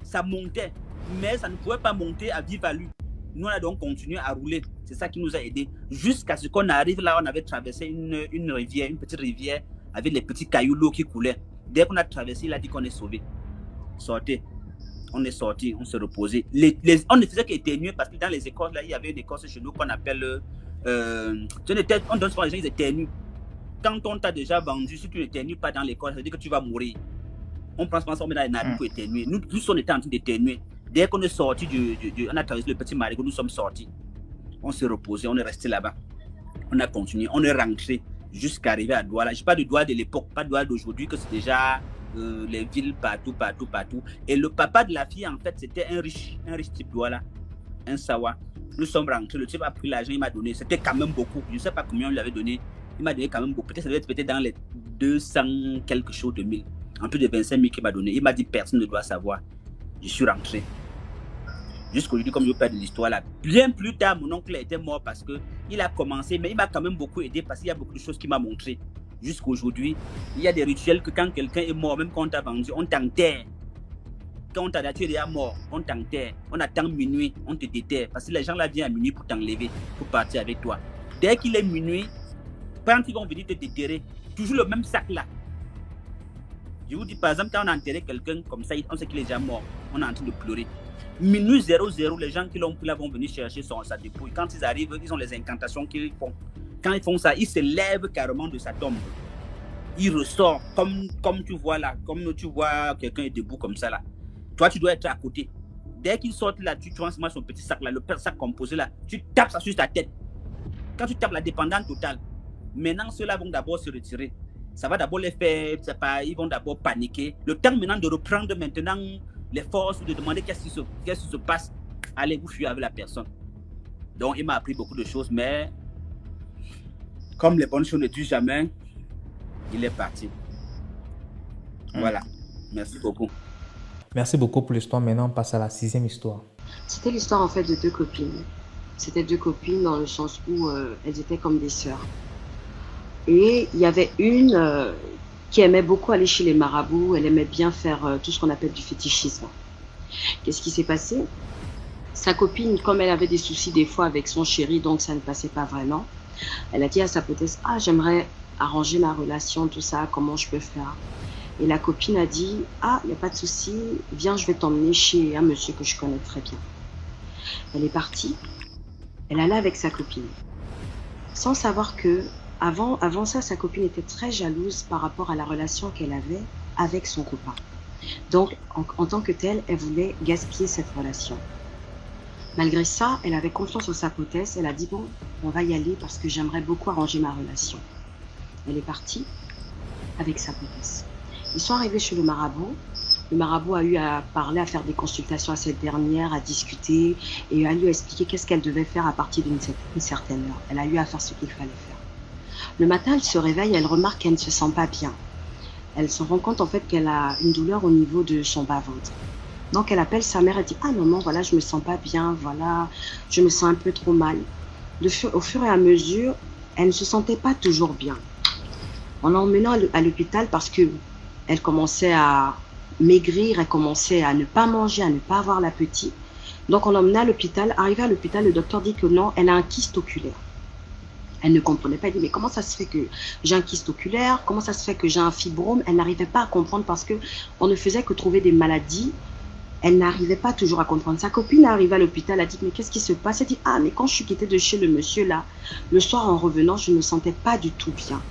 ça montait, mais ça ne pouvait pas monter à vive allure. Nous, on a donc continué à rouler. C'est ça qui nous a aidés. Jusqu'à ce qu'on arrive là, on avait traversé une rivière, une petite rivière, avec les petits cailloux l'eau qui coulaient. Dès qu'on a traversé, il a dit qu'on est sauvé. Sortez. On est sorti, on s'est reposé. On ne faisait qu'éternuer parce que dans les écoles, là, il y avait une écorce chez nous qu'on appelle... on donne souvent les gens, ils éternuent. Quand on t'a déjà vendu, si tu n'éternues pas dans l'école, ça veut dire que tu vas mourir. On prend ça, on met dans les nappes pour éternuer. Nous tous, on était en train d'éternuer. Dès qu'on est sorti on a traversé le petit Marigot, nous sommes sortis. On s'est reposé, on est resté là-bas. On a continué, on est rentré jusqu'à arriver à Douala. Je n'ai pas de Douala de l'époque, pas de Douala d'aujourd'hui, que c'est déjà les villes partout. Et le papa de la fille, en fait, c'était un riche type Douala, un Sawa. Nous sommes rentrés, le type a pris l'argent, il m'a donné. C'était quand même beaucoup. Je ne sais pas combien on lui avait donné. Il m'a donné quand même beaucoup. Peut-être ça devait être dans les 200 quelque chose de mille. En plus de 25 000 qu'il m'a donné. Il m'a dit personne ne doit savoir. Je suis rentré. Jusqu'aujourd'hui, comme je vous parle de l'histoire là, bien plus tard, mon oncle était mort parce qu'il a commencé, mais il m'a quand même beaucoup aidé parce qu'il y a beaucoup de choses qu'il m'a montré. Jusqu'aujourd'hui, il y a des rituels que quand quelqu'un est mort, même quand on t'a vendu, on t'enterre. Quand on t'a tué, il est mort, on t'enterre. On attend minuit, on te déterre. Parce que les gens là viennent à minuit pour t'enlever, pour partir avec toi. Dès qu'il est minuit, quand ils vont venir te déterrer, toujours le même sac là. Je vous dis par exemple, quand on a enterré quelqu'un comme ça, on sait qu'il est déjà mort, on est en train de pleurer. Minuit 00, les gens qui l'ont pris là vont venir chercher sa dépouille. Quand ils arrivent, ils ont les incantations qu'ils font. Quand ils font ça, ils se lèvent carrément de sa tombe. Il ressort comme tu vois là, comme tu vois quelqu'un est debout comme ça là. Toi, tu dois être à côté. Dès qu'il sort là, tu transmets son petit sac là, le sac composé là, tu tapes ça sur ta tête. Quand tu tapes la dépendance totale, maintenant ceux-là vont d'abord se retirer. Ça va d'abord les faire, ils vont d'abord paniquer. Le temps maintenant de reprendre maintenant les forces, de demander qu'est-ce qui se passe. Allez, vous fuyez avec la personne. Donc, il m'a appris beaucoup de choses, mais comme les bonnes choses ne durent jamais, il est parti. Voilà. Merci beaucoup. Merci beaucoup pour l'histoire. Maintenant, on passe à la 6e histoire. C'était l'histoire en fait de 2 copines. C'était 2 copines dans le sens où elles étaient comme des sœurs. Et il y avait une qui aimait beaucoup aller chez les marabouts. Elle aimait bien faire tout ce qu'on appelle du fétichisme. Qu'est-ce qui s'est passé? Sa copine, comme elle avait des soucis des fois avec son chéri, donc ça ne passait pas vraiment, elle a dit à sa poétesse, « Ah, j'aimerais arranger ma relation, tout ça, comment je peux faire ?» Et la copine a dit, « Ah, il n'y a pas de souci, viens, je vais t'emmener chez un monsieur que je connais très bien. » Elle est partie, elle allait avec sa copine, sans savoir que avant ça, sa copine était très jalouse par rapport à la relation qu'elle avait avec son copain. Donc, en tant que telle, elle voulait gaspiller cette relation. Malgré ça, elle avait confiance en sa poétesse. Elle a dit, bon, on va y aller parce que j'aimerais beaucoup arranger ma relation. Elle est partie avec sa poétesse. Ils sont arrivés chez le marabout. Le marabout a eu à parler, à faire des consultations à cette dernière, à discuter et a eu à expliquer qu'est-ce qu'elle devait faire à partir d'une certaine heure. Elle a eu à faire ce qu'il fallait faire. Le matin, elle se réveille, elle remarque qu'elle ne se sent pas bien. Elle se rend compte en fait qu'elle a une douleur au niveau de son bas-ventre. Donc elle appelle sa mère et dit « Ah maman, voilà, je me sens pas bien, voilà, je me sens un peu trop mal. » Au fur et à mesure, elle ne se sentait pas toujours bien. En l'emmenant à l'hôpital parce qu'elle commençait à maigrir, elle commençait à ne pas manger, à ne pas avoir l'appétit. Donc on l'emmena à l'hôpital. Arrivée à l'hôpital, le docteur dit que non, elle a un kyste oculaire. Elle ne comprenait pas, elle dit mais comment ça se fait que j'ai un kyste oculaire, comment ça se fait que j'ai un fibrome? Elle n'arrivait pas à comprendre parce qu'on ne faisait que trouver des maladies. Elle n'arrivait pas toujours à comprendre. Sa copine est arrivée à l'hôpital, elle a dit mais qu'est-ce qui se passe? Elle dit ah mais quand je suis quittée de chez le monsieur là, le soir en revenant, je ne me sentais pas du tout bien.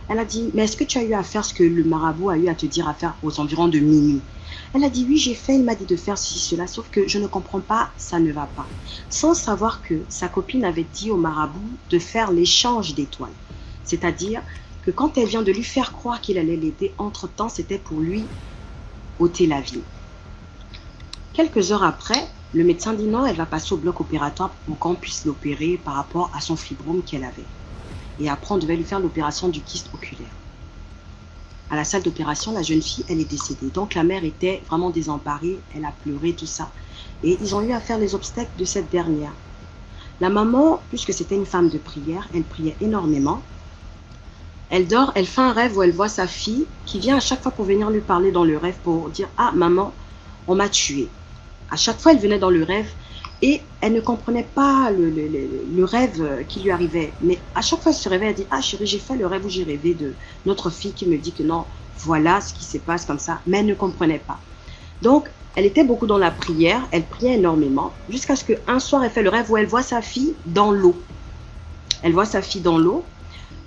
Elle a dit mais est-ce que tu as eu à faire ce que le marabout a eu à te dire à faire aux environs de minuit? Elle a dit oui j'ai fait, il m'a dit de faire ceci, cela, sauf que je ne comprends pas, ça ne va pas. Sans savoir que sa copine avait dit au marabout de faire l'échange d'étoiles. C'est-à-dire que quand elle vient de lui faire croire qu'il allait l'aider, entre-temps c'était pour lui ôter la vie. Quelques heures après, le médecin dit non, elle va passer au bloc opératoire pour qu'on puisse l'opérer par rapport à son fibrome qu'elle avait. Et après, on devait lui faire l'opération du kyste oculaire. À la salle d'opération, la jeune fille, elle est décédée. Donc la mère était vraiment désemparée, elle a pleuré, tout ça. Et ils ont eu à faire les obsèques de cette dernière. La maman, puisque c'était une femme de prière, elle priait énormément. Elle dort, elle fait un rêve où elle voit sa fille qui vient à chaque fois pour venir lui parler dans le rêve pour dire « Ah maman, on m'a tuée ». À chaque fois, elle venait dans le rêve et elle ne comprenait pas le rêve qui lui arrivait. Mais à chaque fois, elle se réveille, elle dit « Ah chérie, j'ai fait le rêve où j'ai rêvé de notre fille qui me dit que non, voilà ce qui se passe comme ça. » Mais elle ne comprenait pas. Donc, elle était beaucoup dans la prière, elle priait énormément, jusqu'à ce qu'un soir, elle fait le rêve où elle voit sa fille dans l'eau. Elle voit sa fille dans l'eau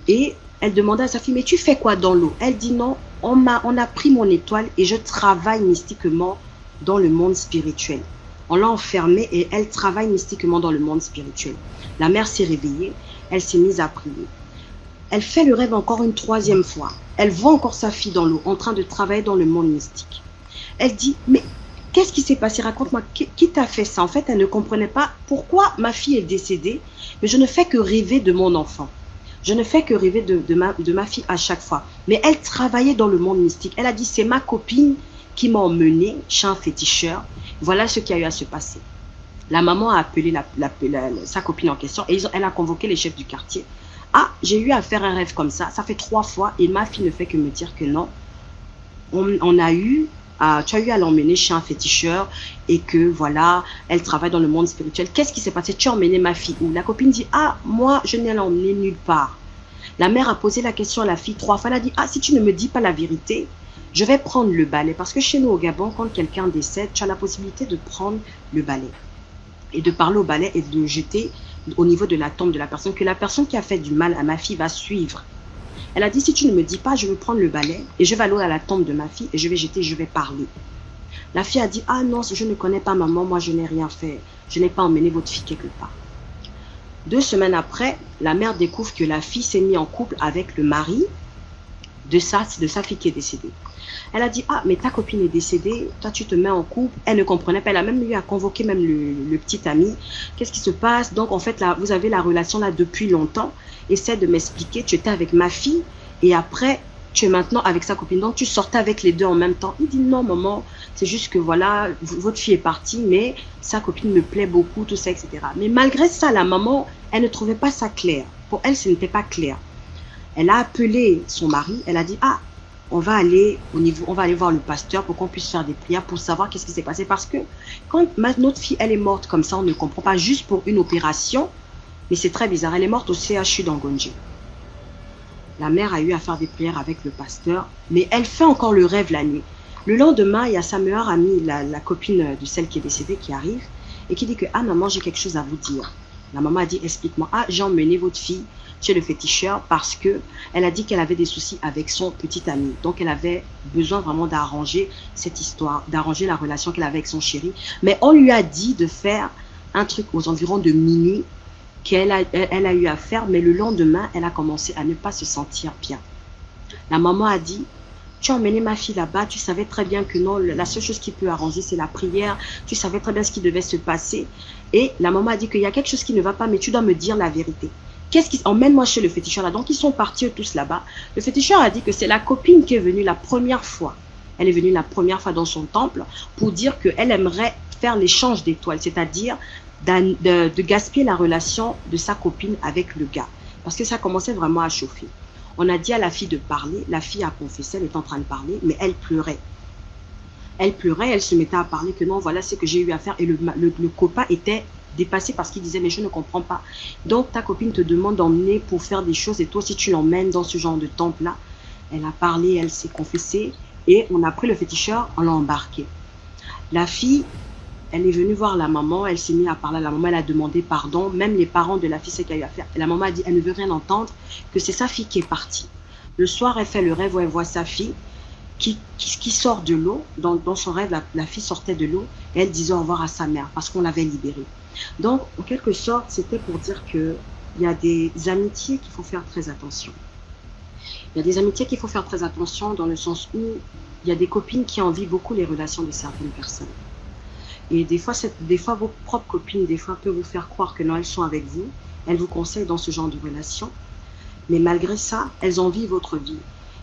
et elle demandait à sa fille « Mais tu fais quoi dans l'eau ?» Elle dit « Non, on a pris mon étoile et je travaille mystiquement dans le monde spirituel. On l'a enfermée et elle travaille mystiquement dans le monde spirituel. La mère s'est réveillée, elle s'est mise à prier. Elle fait le rêve encore une troisième fois. Elle voit encore sa fille dans l'eau, en train de travailler dans le monde mystique. Elle dit, mais qu'est-ce qui s'est passé? Raconte-moi, qui t'a fait ça? En fait, elle ne comprenait pas pourquoi ma fille est décédée, mais je ne fais que rêver de mon enfant. Je ne fais que rêver de ma fille à chaque fois. Mais elle travaillait dans le monde mystique. Elle a dit, c'est ma copine qui m'a emmenée chez un féticheur. Voilà ce qui a eu à se passer. La maman a appelé sa copine en question et elle a convoqué les chefs du quartier. Ah, j'ai eu à faire un rêve comme ça fait 3 fois et ma fille ne fait que me dire que non. Tu as eu à l'emmener chez un féticheur et que voilà, elle travaille dans le monde spirituel. Qu'est-ce qui s'est passé? Tu as emmené ma fille où? La copine dit, ah, moi, je n'ai l'emmené nulle part. La mère a posé la question à la fille 3 fois. Elle a dit, ah, si tu ne me dis pas la vérité, je vais prendre le balai. Parce que chez nous au Gabon, quand quelqu'un décède, tu as la possibilité de prendre le balai et de parler au balai et de le jeter au niveau de la tombe de la personne, que la personne qui a fait du mal à ma fille va suivre. Elle a dit, si tu ne me dis pas, je vais prendre le balai et je vais aller à la tombe de ma fille et je vais jeter, je vais parler. La fille a dit, ah non, je ne connais pas maman, moi je n'ai rien fait. Je n'ai pas emmené votre fille quelque part. 2 semaines après, la mère découvre que la fille s'est mise en couple avec le mari de sa fille qui est décédée. Elle a dit, ah, mais ta copine est décédée, toi tu te mets en couple. Elle ne comprenait pas, elle a même eu à convoquer même le petit ami. Qu'est-ce qui se passe? Donc en fait, là, vous avez la relation là depuis longtemps. Essaie de m'expliquer, tu étais avec ma fille et après, tu es maintenant avec sa copine. Donc tu sortais avec les deux en même temps. Il dit, non maman, c'est juste que voilà, votre fille est partie, mais sa copine me plaît beaucoup, tout ça, etc. Mais malgré ça, la maman, elle ne trouvait pas ça clair. Pour elle, ce n'était pas clair. Elle a appelé son mari, elle a dit, ah, on va aller voir le pasteur pour qu'on puisse faire des prières pour savoir qu'est-ce qui s'est passé. Parce que quand notre fille, elle est morte comme ça, on ne comprend pas, juste pour une opération, mais c'est très bizarre. Elle est morte au CHU d'Angonji. La mère a eu à faire des prières avec le pasteur, mais elle fait encore le rêve la nuit. Le lendemain, il y a sa meilleure amie, la copine de celle qui est décédée, qui arrive et qui dit que, ah maman, j'ai quelque chose à vous dire. La maman a dit, explique-moi. Ah, j'ai emmené votre fille chez le féticheur parce que elle a dit qu'elle avait des soucis avec son petit ami. Donc, elle avait besoin vraiment d'arranger cette histoire, d'arranger la relation qu'elle avait avec son chéri. Mais on lui a dit de faire un truc aux environs de minuit qu'elle a eu à faire. Mais le lendemain, elle a commencé à ne pas se sentir bien. La maman a dit, tu as emmené ma fille là-bas, tu savais très bien que non, la seule chose qui peut arranger, c'est la prière. Tu savais très bien ce qui devait se passer. Et la maman a dit qu'il y a quelque chose qui ne va pas, mais tu dois me dire la vérité. Emmène-moi chez le féticheur là. Donc, ils sont partis tous là-bas. Le féticheur a dit que c'est la copine qui est venue la première fois. Elle est venue la première fois dans son temple pour dire qu'elle aimerait faire l'échange d'étoiles, c'est-à-dire de gaspiller la relation de sa copine avec le gars. Parce que ça commençait vraiment à chauffer. On a dit à la fille de parler. La fille a confessé, elle est en train de parler, mais elle pleurait. Elle pleurait, elle se mettait à parler que non, voilà ce que j'ai eu à faire. Et le copain était dépassé parce qu'il disait, mais je ne comprends pas. Donc, ta copine te demande d'emmener pour faire des choses et toi, si tu l'emmènes dans ce genre de temple-là, elle a parlé, elle s'est confessée et on a pris le féticheur, on l'a embarqué. La fille, elle est venue voir la maman, elle s'est mise à parler à la maman, elle a demandé pardon, même les parents de la fille, c'est qu'elle a eu à faire. Et la maman a dit, elle ne veut rien entendre, que c'est sa fille qui est partie. Le soir, elle fait le rêve où elle voit sa fille qui sort de l'eau. Dans son rêve, la fille sortait de l'eau et elle disait au revoir à sa mère parce qu'on l'avait libérée. Donc, en quelque sorte, c'était pour dire qu'il y a des amitiés qu'il faut faire très attention. Il y a des amitiés qu'il faut faire très attention dans le sens où il y a des copines qui envient beaucoup les relations de certaines personnes. Et des fois, vos propres copines, des fois, peuvent vous faire croire que non, elles sont avec vous. Elles vous conseillent dans ce genre de relation. Mais malgré ça, elles envient votre vie.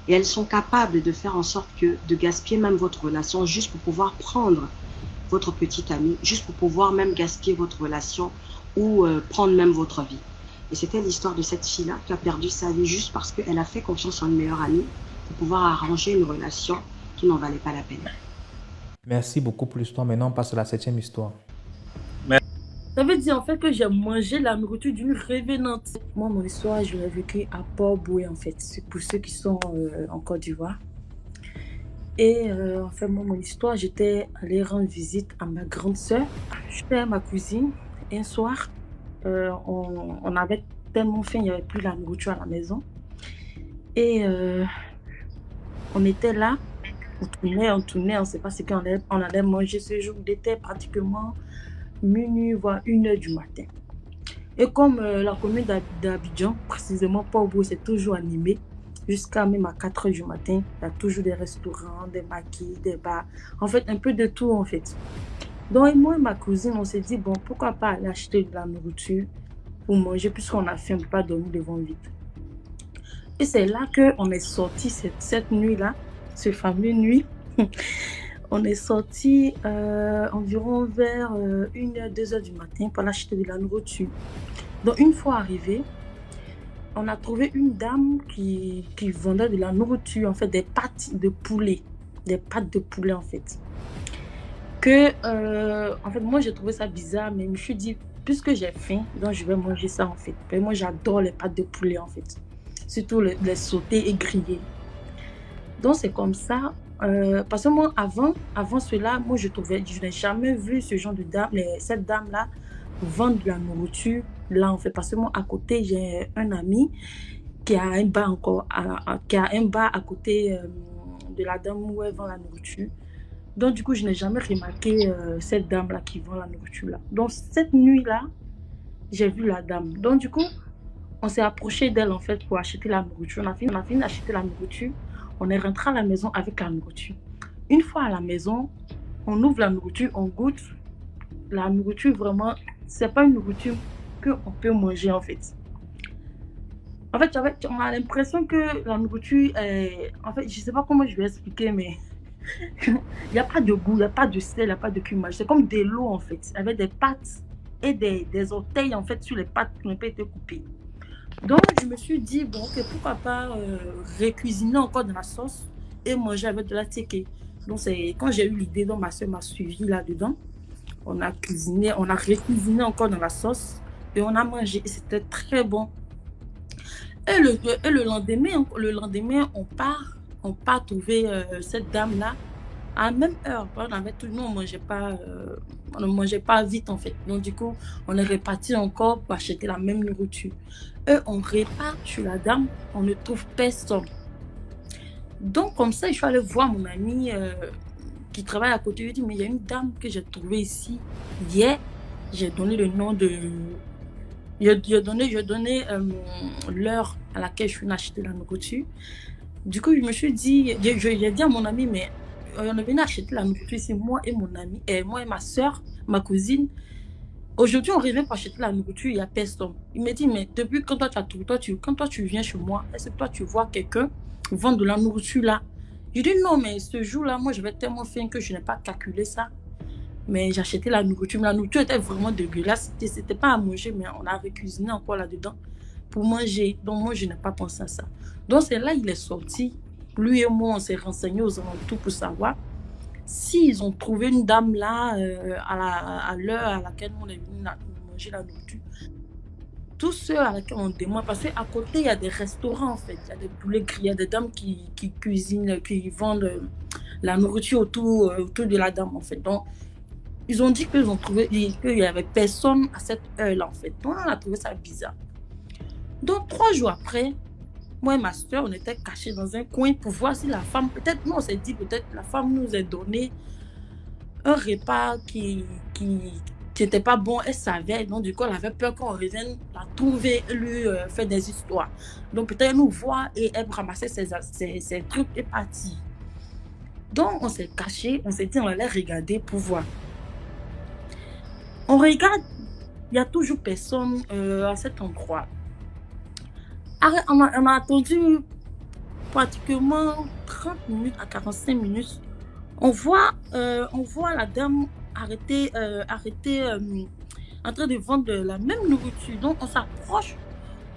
Et elles sont capables de faire en sorte de gaspiller même votre relation juste pour pouvoir prendre votre petit ami, juste pour pouvoir même gaspiller votre relation ou prendre même votre vie. Et c'était l'histoire de cette fille-là qui a perdu sa vie juste parce qu'elle a fait confiance en une meilleure amie pour pouvoir arranger une relation qui n'en valait pas la peine. Merci beaucoup pour l'histoire. Maintenant, on passe à la 7e histoire. Ça veut dire en fait que j'ai mangé la nourriture d'une révénante. Moi, mon histoire, je l'ai vécue à Port-Boué en fait, c'est pour ceux qui sont en Côte d'Ivoire. Et en fait, moi, mon histoire, j'étais allée rendre visite à ma grande sœur. J'étais à ma cousine. Et un soir, on avait tellement faim, il n'y avait plus la nourriture à la maison. Et On était là, on tournait, on ne sait pas ce on allait manger ce jour. Il était pratiquement minuit, voire 1 heure du matin. Et comme la commune d'Abidjan, précisément Port-au-Prince, c'est toujours animé, jusqu'à même à 4 heures du matin, il y a toujours des restaurants, des maquis, des bars, en fait, un peu de tout, en fait. Donc, moi et ma cousine, on s'est dit, bon, pourquoi pas aller acheter de la nourriture pour manger, puisqu'on a faim, on ne peut pas dormir devant vide. Et c'est là qu'on est sorti cette nuit-là, ce fameux nuit. On est sorti environ vers 1h, 2h du matin pour acheter de la nourriture. Donc, une fois arrivé, on a trouvé une dame qui vendait de la nourriture, en fait, des pâtes de poulet. Des pâtes de poulet, en fait. En fait, moi, j'ai trouvé ça bizarre, mais je me suis dit, puisque j'ai faim, donc je vais manger ça, en fait. Et moi, j'adore les pâtes de poulet, en fait. Surtout les sautés et grillés. Donc, c'est comme ça. Parce que moi, avant cela, moi, je n'ai jamais vu ce genre de dame, cette dame-là, vendre de la nourriture. Là, en fait, parce que moi, à côté, j'ai un ami qui a un bar encore, qui a un bar à côté de la dame où elle vend la nourriture. Donc, du coup, je n'ai jamais remarqué cette dame-là qui vend la nourriture là. Donc, cette nuit-là, j'ai vu la dame. Donc, du coup, on s'est approché d'elle, en fait, pour acheter la nourriture. On a fini d'acheter la nourriture. On est rentré à la maison avec la nourriture. Une fois à la maison, on ouvre la nourriture, on goûte. La nourriture, vraiment, c'est pas une nourriture qu'on peut manger, en fait. En fait, on a l'impression que la nourriture est... En fait, je sais pas comment je vais expliquer, mais... il n'y a pas de goût, il n'y a pas de sel, il n'y a pas de cumage. C'est comme de l'eau, en fait, avec des pâtes et des orteils, en fait, sur les pâtes qui n'ont pas été coupées. Donc, je me suis dit, bon, ok, pourquoi pas récuisiner encore de la sauce et manger avec de la teke. Donc, c'est quand j'ai eu l'idée, donc ma soeur m'a suivi là-dedans. On a récuisiné encore dans la sauce et on a mangé. Et c'était très bon. Et le lendemain, on part trouver cette dame-là à la même heure. Nous, on ne mangeait pas vite, en fait. Donc, du coup, on est reparti encore pour acheter la même nourriture. On repart chez la dame, on ne trouve personne. Donc, comme ça, je suis allée voir mon ami qui travaille à côté. Je lui ai dit, mais il y a une dame que j'ai trouvée ici hier. J'ai donné le nom de... J'ai donné l'heure à laquelle je suis acheter la nourriture. Du coup, je me suis dit... J'ai dit à mon ami, mais on est venu acheter la nourriture ici, moi et mon ami, et moi et ma soeur, ma cousine. Aujourd'hui, on revient pour acheter la nourriture, il n'y a personne. Il me dit, mais depuis quand quand tu viens chez moi, est-ce que toi, tu vois quelqu'un vendre de la nourriture là? Je dis, non, mais ce jour-là, moi, j'avais tellement faim que je n'ai pas calculé ça. Mais j'ai acheté la nourriture. Mais la nourriture était vraiment dégueulasse. C'était pas à manger, mais on a recuisiné encore là-dedans pour manger. Donc, moi, je n'ai pas pensé à ça. Donc, c'est là qu'il est sorti. Lui et moi, on s'est renseignés aux alentours pour savoir s'ils ont trouvé une dame là à l'heure à laquelle on est venu manger la nourriture. Tous ceux à laquelle on demande, parce qu'à côté, il y a des restaurants en fait. Il y a des poulets grillés, il y a des dames qui cuisinent, qui vendent la nourriture autour de la dame en fait. Donc, ils ont dit qu'ils ont trouvé, qu'il n'y avait personne à cette heure-là en fait. Donc, on a trouvé ça bizarre. Donc, 3 jours après, moi et ma soeur, on était cachés dans un coin pour voir si la femme, peut-être, nous on s'est dit, peut-être la femme nous a donné un repas qui n'était pas bon, elle savait, donc du coup elle avait peur qu'on revienne la trouver et lui faire des histoires. Donc peut-être elle nous voit et elle ramassait ses trucs et partit. Donc on s'est cachés, on s'est dit on allait regarder pour voir. On regarde, il n'y a toujours personne à cet endroit. On a attendu pratiquement 30 minutes à 45 minutes. On voit la dame arrêtée en train de vendre la même nourriture. Donc, on s'approche.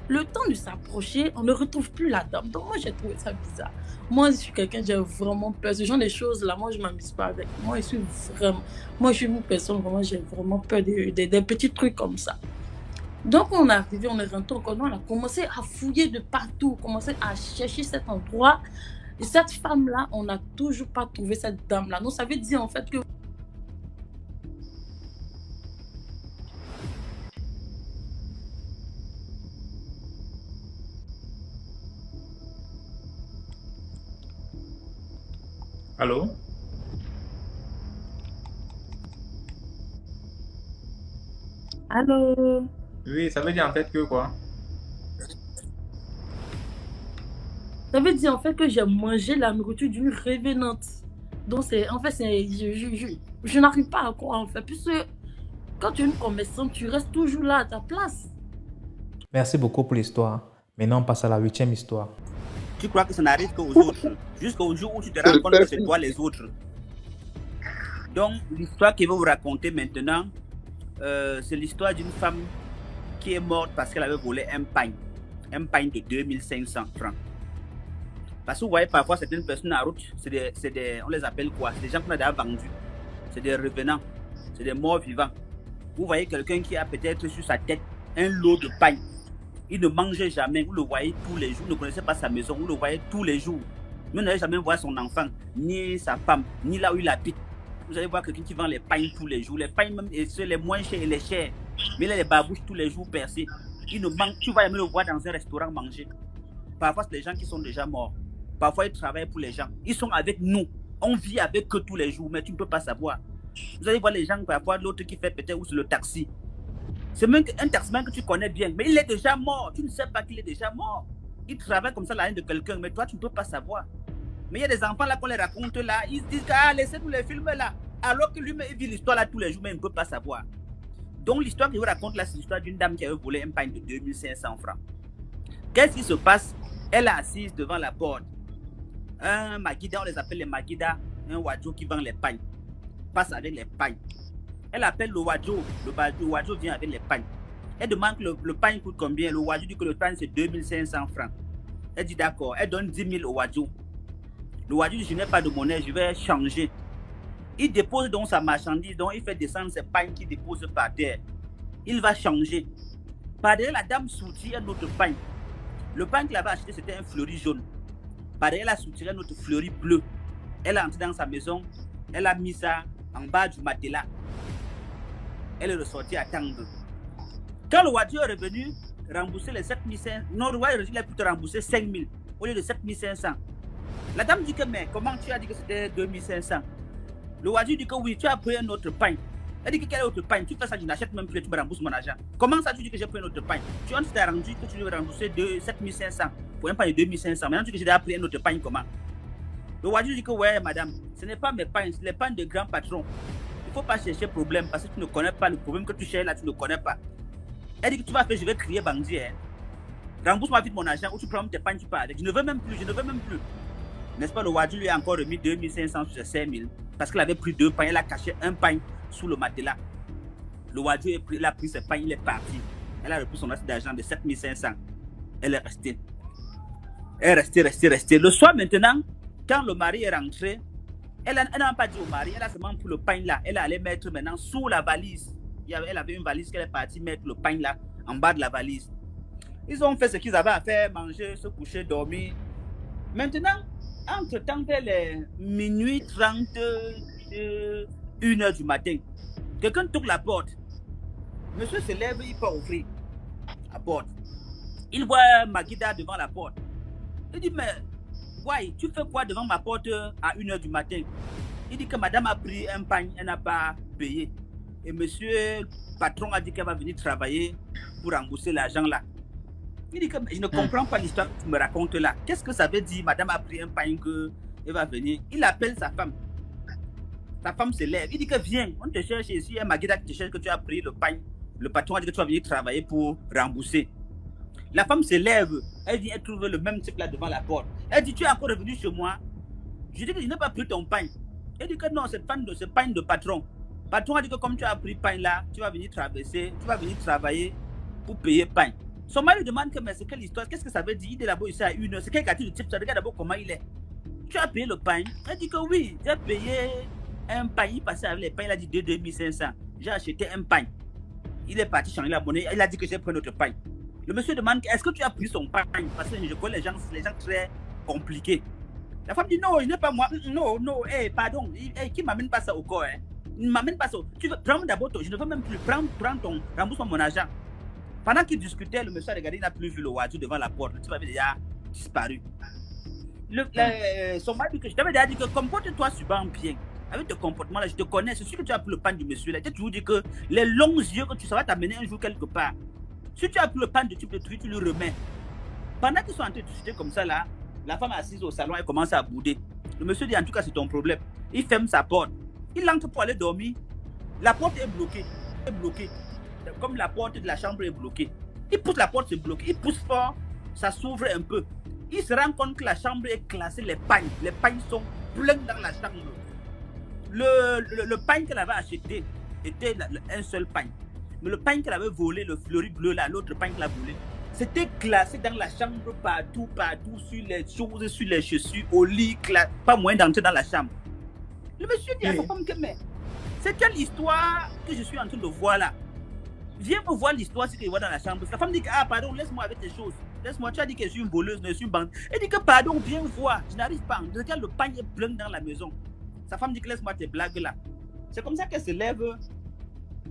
Le temps de s'approcher, on ne retrouve plus la dame. Donc, moi, j'ai trouvé ça bizarre. Moi, je suis quelqu'un, j'ai vraiment peur. Ce genre de choses-là, moi, je ne m'amuse pas avec. Moi, je suis une personne, vraiment, j'ai vraiment peur des petits trucs comme ça. Donc, on est arrivé, on est rentré encore, on a commencé à fouiller de partout, commencé à chercher cet endroit. Et cette femme-là, on n'a toujours pas trouvé cette dame-là. Donc, ça veut dire en fait que... Allô? Allô? Oui, ça veut dire en fait que quoi? Ça veut dire en fait que j'ai mangé la nourriture d'une revenante. Donc en fait, je n'arrive pas à croire en fait. Puisque quand tu es une commerçante, tu restes toujours là à ta place. Merci beaucoup pour l'histoire. Maintenant, on passe à la 8e histoire. Tu crois que ça n'arrive qu'aux autres, jusqu'au jour où tu te rends compte que c'est toi les autres. Donc, l'histoire que je vais vous raconter maintenant, c'est l'histoire d'une femme qui est morte parce qu'elle avait volé un pain de 2500 francs. Parce que vous voyez, parfois, certaines personnes en route, on les appelle quoi? C'est des gens qu'on a déjà vendus. C'est des revenants. C'est des morts vivants. Vous voyez quelqu'un qui a peut-être sur sa tête un lot de pain. Il ne mangeait jamais. Vous le voyez tous les jours. Vous ne connaissez pas sa maison. Vous le voyez tous les jours. Vous n'allez jamais voir son enfant, ni sa femme, ni là où il habite. Vous allez voir quelqu'un qui vend les pains tous les jours. Les pains, même, c'est les moins chers et les chers. Mais là, les babouches tous les jours percés. Il ne manque. Tu vas jamais le voir dans un restaurant manger. Parfois, c'est des gens qui sont déjà morts. Parfois, ils travaillent pour les gens. Ils sont avec nous. On vit avec eux tous les jours, mais tu ne peux pas savoir. Vous allez voir les gens, parfois, l'autre qui fait peut-être où c'est le taxi. C'est même un taximan que tu connais bien, mais il est déjà mort. Tu ne sais pas qu'il est déjà mort. Il travaille comme ça la haine de quelqu'un, mais toi, tu ne peux pas savoir. Mais il y a des enfants là qu'on les raconte là, ils se disent ah, laissez-nous les films là. Alors que lui-même, il vit l'histoire là tous les jours, mais il ne peut pas savoir. Donc, l'histoire que je vous raconte là, c'est l'histoire d'une dame qui avait volé un pain de 2500 francs. Qu'est-ce qui se passe? Elle est assise devant la porte. Un Magida, on les appelle les Magida, un Wadjo qui vend les pains. Passe avec les pains. Elle appelle le Wadjo. Le Wadjo vient avec les pains. Elle demande que le pain coûte combien. Le Wadjo dit que le pain c'est 2500 francs. Elle dit d'accord. Elle donne 10 000 au Wadjo. Le Wadjo dit je n'ai pas de monnaie, je vais changer. Il dépose donc sa marchandise, donc il fait descendre ses pains qu'il dépose par terre. Il va changer. Par derrière, la dame soutient un autre pain. Le pain qu'elle avait acheté, c'était un fleuri jaune. Par derrière, elle a soutenu un autre fleuri bleu. Elle est entrée dans sa maison. Elle a mis ça en bas du matelas. Elle est ressortie à Tangue. Quand le Wadjo est revenu rembourser les 7500, non, le Wadjo il a pu te rembourser 5000 au lieu de 7500. La dame dit que, mais comment tu as dit que c'était 2500? Le Wadjo dit que oui, tu as pris un autre pain. Elle dit que quel autre pain? Tu fais ça, je n'achète même plus, tu me rembourses mon argent. Comment ça, tu dis que j'ai pris un autre pain? Tu t'es rendu que tu devais rembourser 7500 pour un pain de 2500. Maintenant, tu dis que j'ai pris un autre pain, comment? Le Wadjo dit que ouais, madame, ce n'est pas mes pains, c'est les pains de grands patrons. Il ne faut pas chercher problème parce que tu ne connais pas le problème que tu cherches là, tu ne connais pas. Elle dit que tu vas faire, je vais crier bandit. Hein. Rembourse-moi vite mon argent ou tu prends tes pains, tu pars avec. Je ne veux même plus, je ne veux même plus. N'est-ce pas, le Wadjo lui a encore remis 2500 sur ses 5000 parce qu'il avait pris 2 pains, elle a caché un pain sous le matelas. Le Wadjo a pris ses pains, il est parti. Elle a repris son reste d'argent de 7500. Elle est restée. Elle est restée. Le soir maintenant, quand le mari est rentré, elle n'a pas dit au mari, elle a seulement pris le pain là. Elle allait mettre maintenant sous la valise. Elle avait une valise qu'elle est partie mettre le pain là, en bas de la valise. Ils ont fait ce qu'ils avaient à faire, manger, se coucher, dormir. Maintenant, entre-temps, vers les minuit 30, 1h du matin, quelqu'un toque la porte. Monsieur se lève, il peut ouvrir la porte. Il voit Magida devant la porte. Il dit, mais, ouais, tu fais quoi devant ma porte à 1h du matin? Il dit que madame a pris un pain, elle n'a pas payé. Et monsieur le patron a dit qu'elle va venir travailler pour rembourser l'argent là. Il dit que je ne comprends pas l'histoire que tu me racontes là. Qu'est-ce que ça veut dire, madame a pris un pain qu'elle va venir? Il appelle sa femme. Sa femme se lève. Il dit que viens, on te cherche ici. Il y a Magida qui te cherche que tu as pris le pain. Le patron a dit que tu vas venir travailler pour rembourser. La femme se lève. Elle dit, elle trouve le même type là devant la porte. Elle dit, tu es encore revenu chez moi. Je dis que je n'ai pas pris ton pain. Elle dit que non, c'est pain de patron. Le patron a dit que comme tu as pris pain là, tu vas venir traverser, tu vas venir travailler pour payer pain. Son mari demande que, mais c'est quelle histoire? Qu'est-ce que ça veut dire? Il est là-bas ici à 1h. C'est quel quartier de type? Ça regarde d'abord comment il est. Tu as payé le pain? Elle dit que oui, j'ai payé un pain. Il passait avec les pains, il a dit 2500. J'ai acheté un pain. Il est parti changer la monnaie. Il a dit que j'ai pris notre pain. Le monsieur demande, est-ce que tu as pris son pain? Parce que je connais les gens très compliqués. La femme dit, non, je n'ai pas moi. Non, hey, pardon. Hey, qui m'amène pas ça au corps? Hein? Ne m'amène pas ça. Tu veux prendre d'abord, je ne veux même plus. Prends ton, rembourse mon argent. Pendant qu'il discutait, le monsieur a regardé, il n'a plus vu le Wadjo devant la porte. Le type avait déjà disparu. Son mari dit que je t'avais déjà dit que comporte-toi super bien. Avec ton comportement là, je te connais, c'est sûr que tu as pris le pain du monsieur là. Tu as toujours dit que les longs yeux que ça va t'amener un jour quelque part. Si tu as pris le pain de type de truc, tu le remets. Pendant qu'ils sont en train de discuter comme ça là, la femme assise au salon, elle commence à bouder. Le monsieur dit en tout cas c'est ton problème. Il ferme sa porte. Il entre pour aller dormir. La porte est bloquée. Comme la porte de la chambre est bloquée. Il pousse la porte, c'est bloqué. Il pousse fort, ça s'ouvre un peu. Il se rend compte que la chambre est classée, les pagnes. Les pagnes sont pleines dans la chambre. Le pagne qu'elle avait acheté était un seul pagne. Mais le pagne qu'elle avait volé, le fleuri bleu là, l'autre pagne qu'elle a volé, c'était classé dans la chambre partout, sur les choses, sur les chaussures, au lit, pas moyen d'entrer dans la chambre. Le monsieur dit à sa femme que mais c'est quelle histoire que je suis en train de voir là? Viens me voir l'histoire si tu vois dans la chambre. La femme dit que, ah pardon, laisse-moi avec tes choses. Laisse-moi, tu as dit que je suis une voleuse, je suis une bande. Elle dit que pardon, viens voir. Je n'arrive pas. Regarde, le pagne est plein dans la maison. Sa femme dit que laisse-moi tes blagues là. C'est comme ça qu'elle se lève.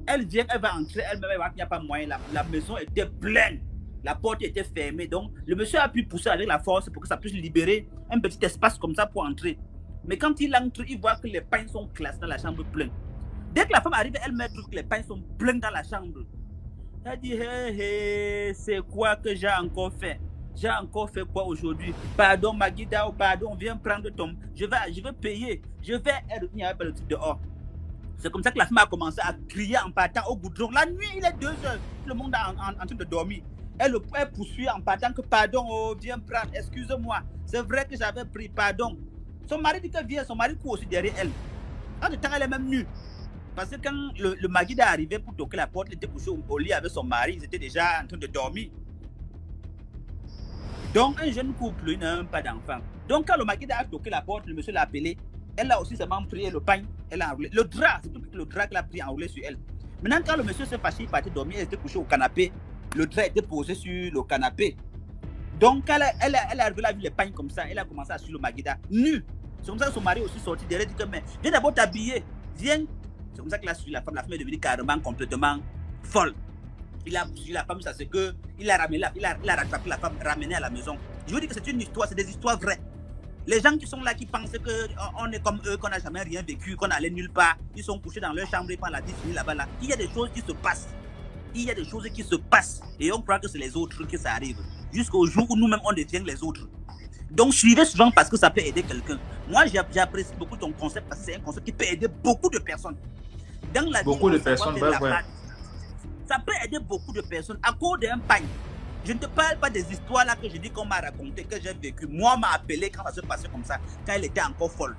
Elle vient, elle va entrer, elle-même, elle voit qu'il n'y a pas moyen. La maison était pleine. La porte était fermée. Donc, le monsieur a pu pousser avec la force pour que ça puisse libérer un petit espace comme ça pour entrer. Mais quand il entre, il voit que les pains sont classés dans la chambre pleine. Dès que la femme arrive, elle trouve que les pains sont pleins dans la chambre. Elle dit, hé, c'est quoi que j'ai encore fait? J'ai encore fait quoi aujourd'hui? Pardon, Magida, pardon, viens prendre ton... Je vais payer. Je vais... Il n'y avait pas le truc dehors. C'est comme ça que la femme a commencé à crier en partant au goudron. La nuit, il est 2h. Le monde est en train de dormir. Elle poursuit en partant que pardon, oh, viens prendre, excuse-moi. C'est vrai que j'avais pris, pardon. Son mari dit que viens, son mari court aussi derrière elle. En même temps, elle est même nue. Parce que quand le mari est arrivé pour toquer la porte, il était couché au lit avec son mari, ils étaient déjà en train de dormir. Donc, un jeune couple, il n'a pas d'enfant. Donc, quand le mari a toqué la porte, le monsieur l'a appelé, elle a aussi seulement pris le pain, elle a enroulé. Le drap, c'est tout le drap qu'elle a pris enroulé sur elle. Maintenant, quand le monsieur s'est fâché, il partait dormir, elle était couchée au canapé, le drap était posé sur le canapé. Donc, elle a vu les pains comme ça, elle a commencé à suivre le Magida, nu. C'est comme ça que son mari aussi sorti derrière, dit que, mais viens d'abord t'habiller, viens. C'est comme ça qu'il a suivi la femme est devenue carrément complètement folle. Il a suivi la femme, ça c'est que il a rattrapé la femme, ramené à la maison. Je vous dis que c'est une histoire, c'est des histoires vraies. Les gens qui sont là, qui pensent qu'on est comme eux, qu'on n'a jamais rien vécu, qu'on n'allait nulle part, ils sont couchés dans leur chambre et pendant la décennie là-bas. Là. Il y a des choses qui se passent. Il y a des choses qui se passent. Et on croit que c'est les autres que ça arrive. Jusqu'au jour où nous-mêmes on devient les autres. Donc suivez souvent parce que ça peut aider quelqu'un. Moi j'apprécie beaucoup ton concept parce que c'est un concept qui peut aider beaucoup de personnes. Dans la beaucoup vie, de personnes, ça peut aider beaucoup de personnes à cause d'un pain. Je ne te parle pas des histoires là que je dis qu'on m'a raconté, que j'ai vécu. Moi, on m'a appelé quand ça se passait comme ça, quand elle était encore folle.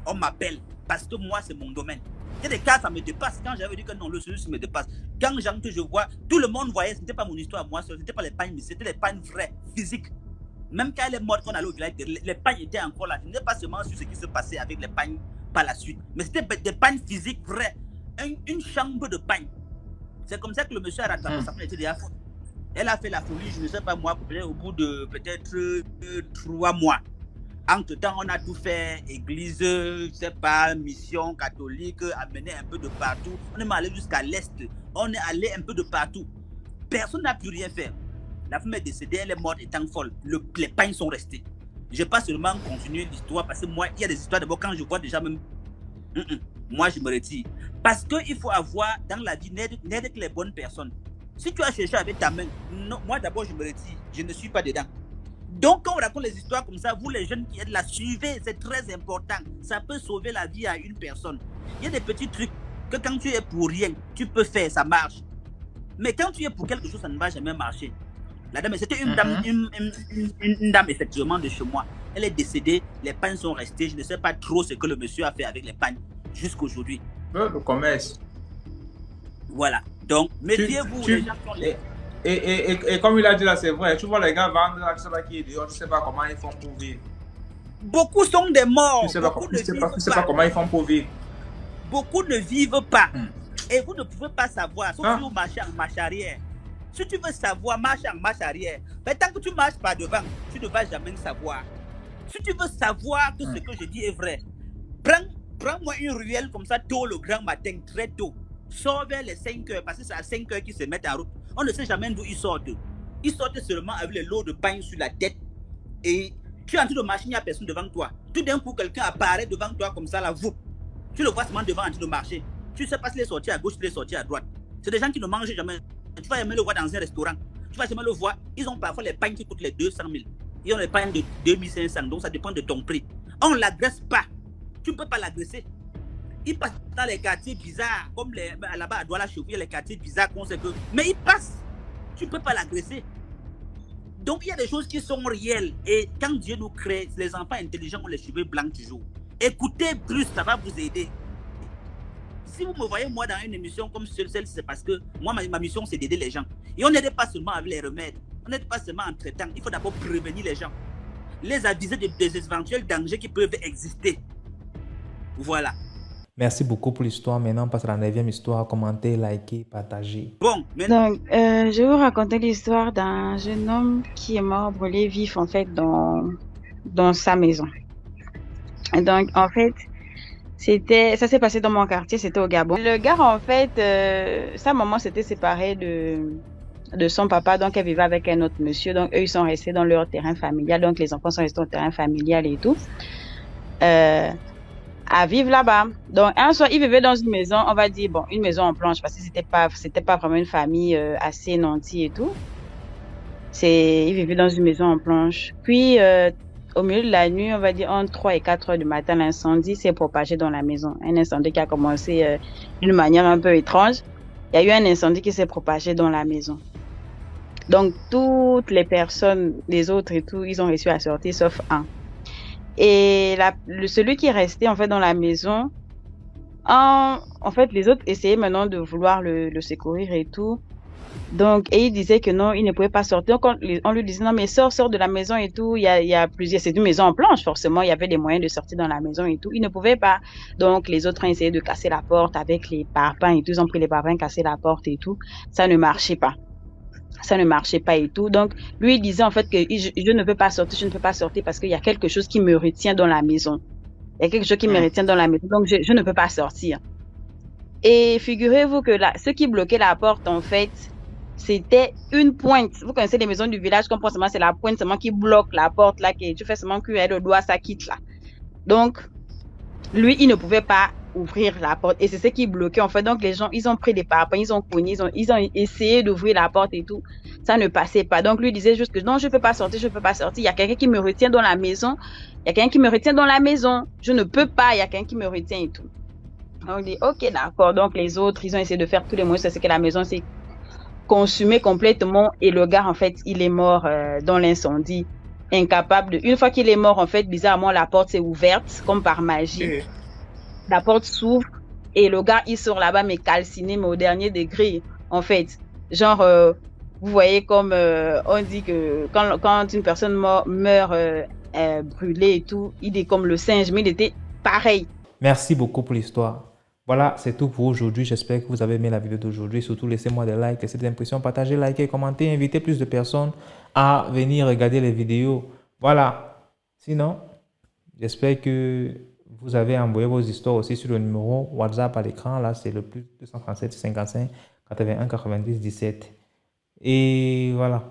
On m'appelle parce que moi, c'est mon domaine. Il y a des cas, ça me dépasse. Quand j'avais dit que non, le sujet me dépasse. Quand je vois, tout le monde voyait, ce n'était pas mon histoire, moi, ce n'était pas les pagnes, mais c'était les pagnes vrais, physiques. Même quand elle est morte, quand on allait au village, les pagnes étaient encore là. Je n'ai pas seulement su ce qui se passait avec les pagnes par la suite, mais c'était des pagnes physiques vraies. Une chambre de pagne. C'est comme ça que le monsieur a rattrapé sa femme, était déjà folle. Elle a fait la folie, je ne sais pas moi, au bout de peut-être 3 mois. Entre-temps, on a tout fait, église, je ne sais pas, mission catholique, amené un peu de partout. On est allé jusqu'à l'est, on est allé un peu de partout. Personne n'a pu rien faire. La femme est décédée, elle est morte étant folle. Les pagnes sont restés. Je ne vais pas seulement continuer l'histoire parce que moi, il y a des histoires d'abord quand je vois déjà même... Moi, je me retire. Parce qu'il faut avoir dans la vie, n'aide que les bonnes personnes. Si tu as cherché avec ta main, non, moi d'abord, je me retire. Je ne suis pas dedans. Donc, quand on raconte les histoires comme ça, vous les jeunes qui êtes là, suivez, c'est très important. Ça peut sauver la vie à une personne. Il y a des petits trucs que quand tu es pour rien, tu peux faire, ça marche. Mais quand tu es pour quelque chose, ça ne va jamais marcher. La dame, c'était une dame, une dame effectivement de chez moi. Elle est décédée, les pagnes sont restées. Je ne sais pas trop ce que le monsieur a fait avec les pagnes jusqu'aujourd'hui. Le commerce. Voilà. Donc, méfiez-vous, les gens sont les... Et comme il a dit là, c'est vrai. Tu vois les gars vendre là, tu ne sais pas qui est dehors, tu ne sais pas comment ils font pour vivre. Beaucoup sont des morts. Tu ne sais pas comment ils font pour vivre. Beaucoup ne vivent pas. Et vous ne pouvez pas savoir, sauf si vous marchez en marche arrière. Si tu veux savoir, marche en marche arrière. Mais tant que tu marches pas devant, tu ne vas jamais savoir. Si tu veux savoir que ce que je dis est vrai, prends-moi une ruelle comme ça tôt le grand matin, très tôt. Sors vers les 5 heures, parce que c'est à 5 heures qu'ils se mettent en route. On ne sait jamais d'où ils sortent. Ils sortent seulement avec les lots de pain sur la tête. Et Tu es en train de marcher, il n'y a personne devant toi. Tout d'un coup, quelqu'un apparaît devant toi comme ça, là, vous. Tu le vois seulement devant en train de marcher. Tu ne sais pas s'il est sorti à gauche, s'il est sorti à droite. C'est des gens qui ne mangent jamais. Tu vas jamais le voir dans un restaurant. Tu vas jamais le voir. Ils ont parfois les pagnes qui coûtent les 200 000. Ils ont les pagnes de 2500. Donc ça dépend de ton prix. On ne l'agresse pas. Tu ne peux pas l'agresser. Ils passent dans les quartiers bizarres, comme là-bas à Douala-Chauffie, les quartiers bizarres qu'on sait que. Mais ils passent. Tu ne peux pas l'agresser. Donc il y a des choses qui sont réelles. Et quand Dieu nous crée, les enfants intelligents ont les cheveux blancs toujours. Écoutez plus, ça va vous aider. Si vous me voyez moi dans une émission comme celle-ci, c'est parce que moi, ma mission, c'est d'aider les gens. Et on n'aide pas seulement avec les remèdes. On n'aide pas seulement en traitant. Il faut d'abord prévenir les gens. Les aviser des éventuels dangers qui peuvent exister. Voilà. Merci beaucoup pour l'histoire. Maintenant, on passe à la 9e histoire. Commentez, likez, partagez. Bon, maintenant... Donc, je vais vous raconter l'histoire d'un jeune homme qui est mort brûlé vif, en fait, dans sa maison. Et donc, en fait, ça s'est passé dans mon quartier, c'était au Gabon. Le gars, en fait, sa maman s'était séparée de son papa, donc elle vivait avec un autre monsieur. Donc, eux, ils sont restés dans leur terrain familial. Donc, les enfants sont restés au terrain familial et tout. À vivre là-bas. Donc, un soir, ils vivaient dans une maison, on va dire, bon, une maison en planche, parce que c'était pas vraiment une famille assez nantie et tout. Ils vivaient dans une maison en planche. Puis, au milieu de la nuit, on va dire entre 3 et 4 heures du matin, l'incendie s'est propagé dans la maison. Un incendie qui a commencé d'une manière un peu étrange. Il y a eu un incendie qui s'est propagé dans la maison. Donc, toutes les personnes, les autres et tout, ils ont réussi à sortir, sauf un. Et celui qui est resté, en fait, dans la maison, en fait, les autres essayaient maintenant de vouloir le secourir et tout. Donc, et il disait que non, il ne pouvait pas sortir. Donc, on lui disait, non, mais sors de la maison et tout. Il y a plusieurs, c'est une maison en planche, forcément. Il y avait des moyens de sortir dans la maison et tout. Il ne pouvait pas. Donc, les autres ont essayé de casser la porte avec les parpaings et tout. Ils ont pris les parpaings, cassé la porte et tout. Ça ne marchait pas. Ça ne marchait pas et tout. Donc, lui, il disait en fait que je ne peux pas sortir parce qu'il y a quelque chose qui me retient dans la maison. Il y a quelque chose qui me retient dans la maison. Donc, je ne peux pas sortir. Et figurez-vous que là, ce qui bloquait la porte, en fait, c'était une pointe. Vous connaissez les maisons du village, comme seulement c'est la pointe seulement qui bloque la porte là, tu fais seulement cuire le doigt, ça quitte là. Donc, lui, il ne pouvait pas ouvrir la porte et c'est ce qui bloquait en fait. Donc les gens, ils ont pris des parpaings, ils ont cogné, ils ont essayé d'ouvrir la porte et tout, ça ne passait pas. Donc lui disait juste que non, je peux pas sortir, il y a quelqu'un qui me retient dans la maison, je ne peux pas, il y a quelqu'un qui me retient et tout. On dit ok, d'accord. Donc les autres, ils ont essayé de faire tous les moyens, c'est que la maison s'est consumée complètement et le gars en fait, il est mort dans l'incendie, incapable une fois qu'il est mort en fait, bizarrement la porte s'est ouverte comme par magie. La porte s'ouvre et le gars, il sort là-bas, mais calciné, mais au dernier degré, en fait. Genre, vous voyez comme on dit que quand une personne meurt brûlée et tout, il est comme le singe, mais il était pareil. Merci beaucoup pour l'histoire. Voilà, c'est tout pour aujourd'hui. J'espère que vous avez aimé la vidéo d'aujourd'hui. Surtout, laissez-moi des likes, laissez des impressions, partagez, likez, commentez, invitez plus de personnes à venir regarder les vidéos. Voilà. Sinon, j'espère que vous avez envoyé vos histoires aussi sur le numéro WhatsApp à l'écran. Là, c'est le plus 237 55 81 90 17. Et voilà.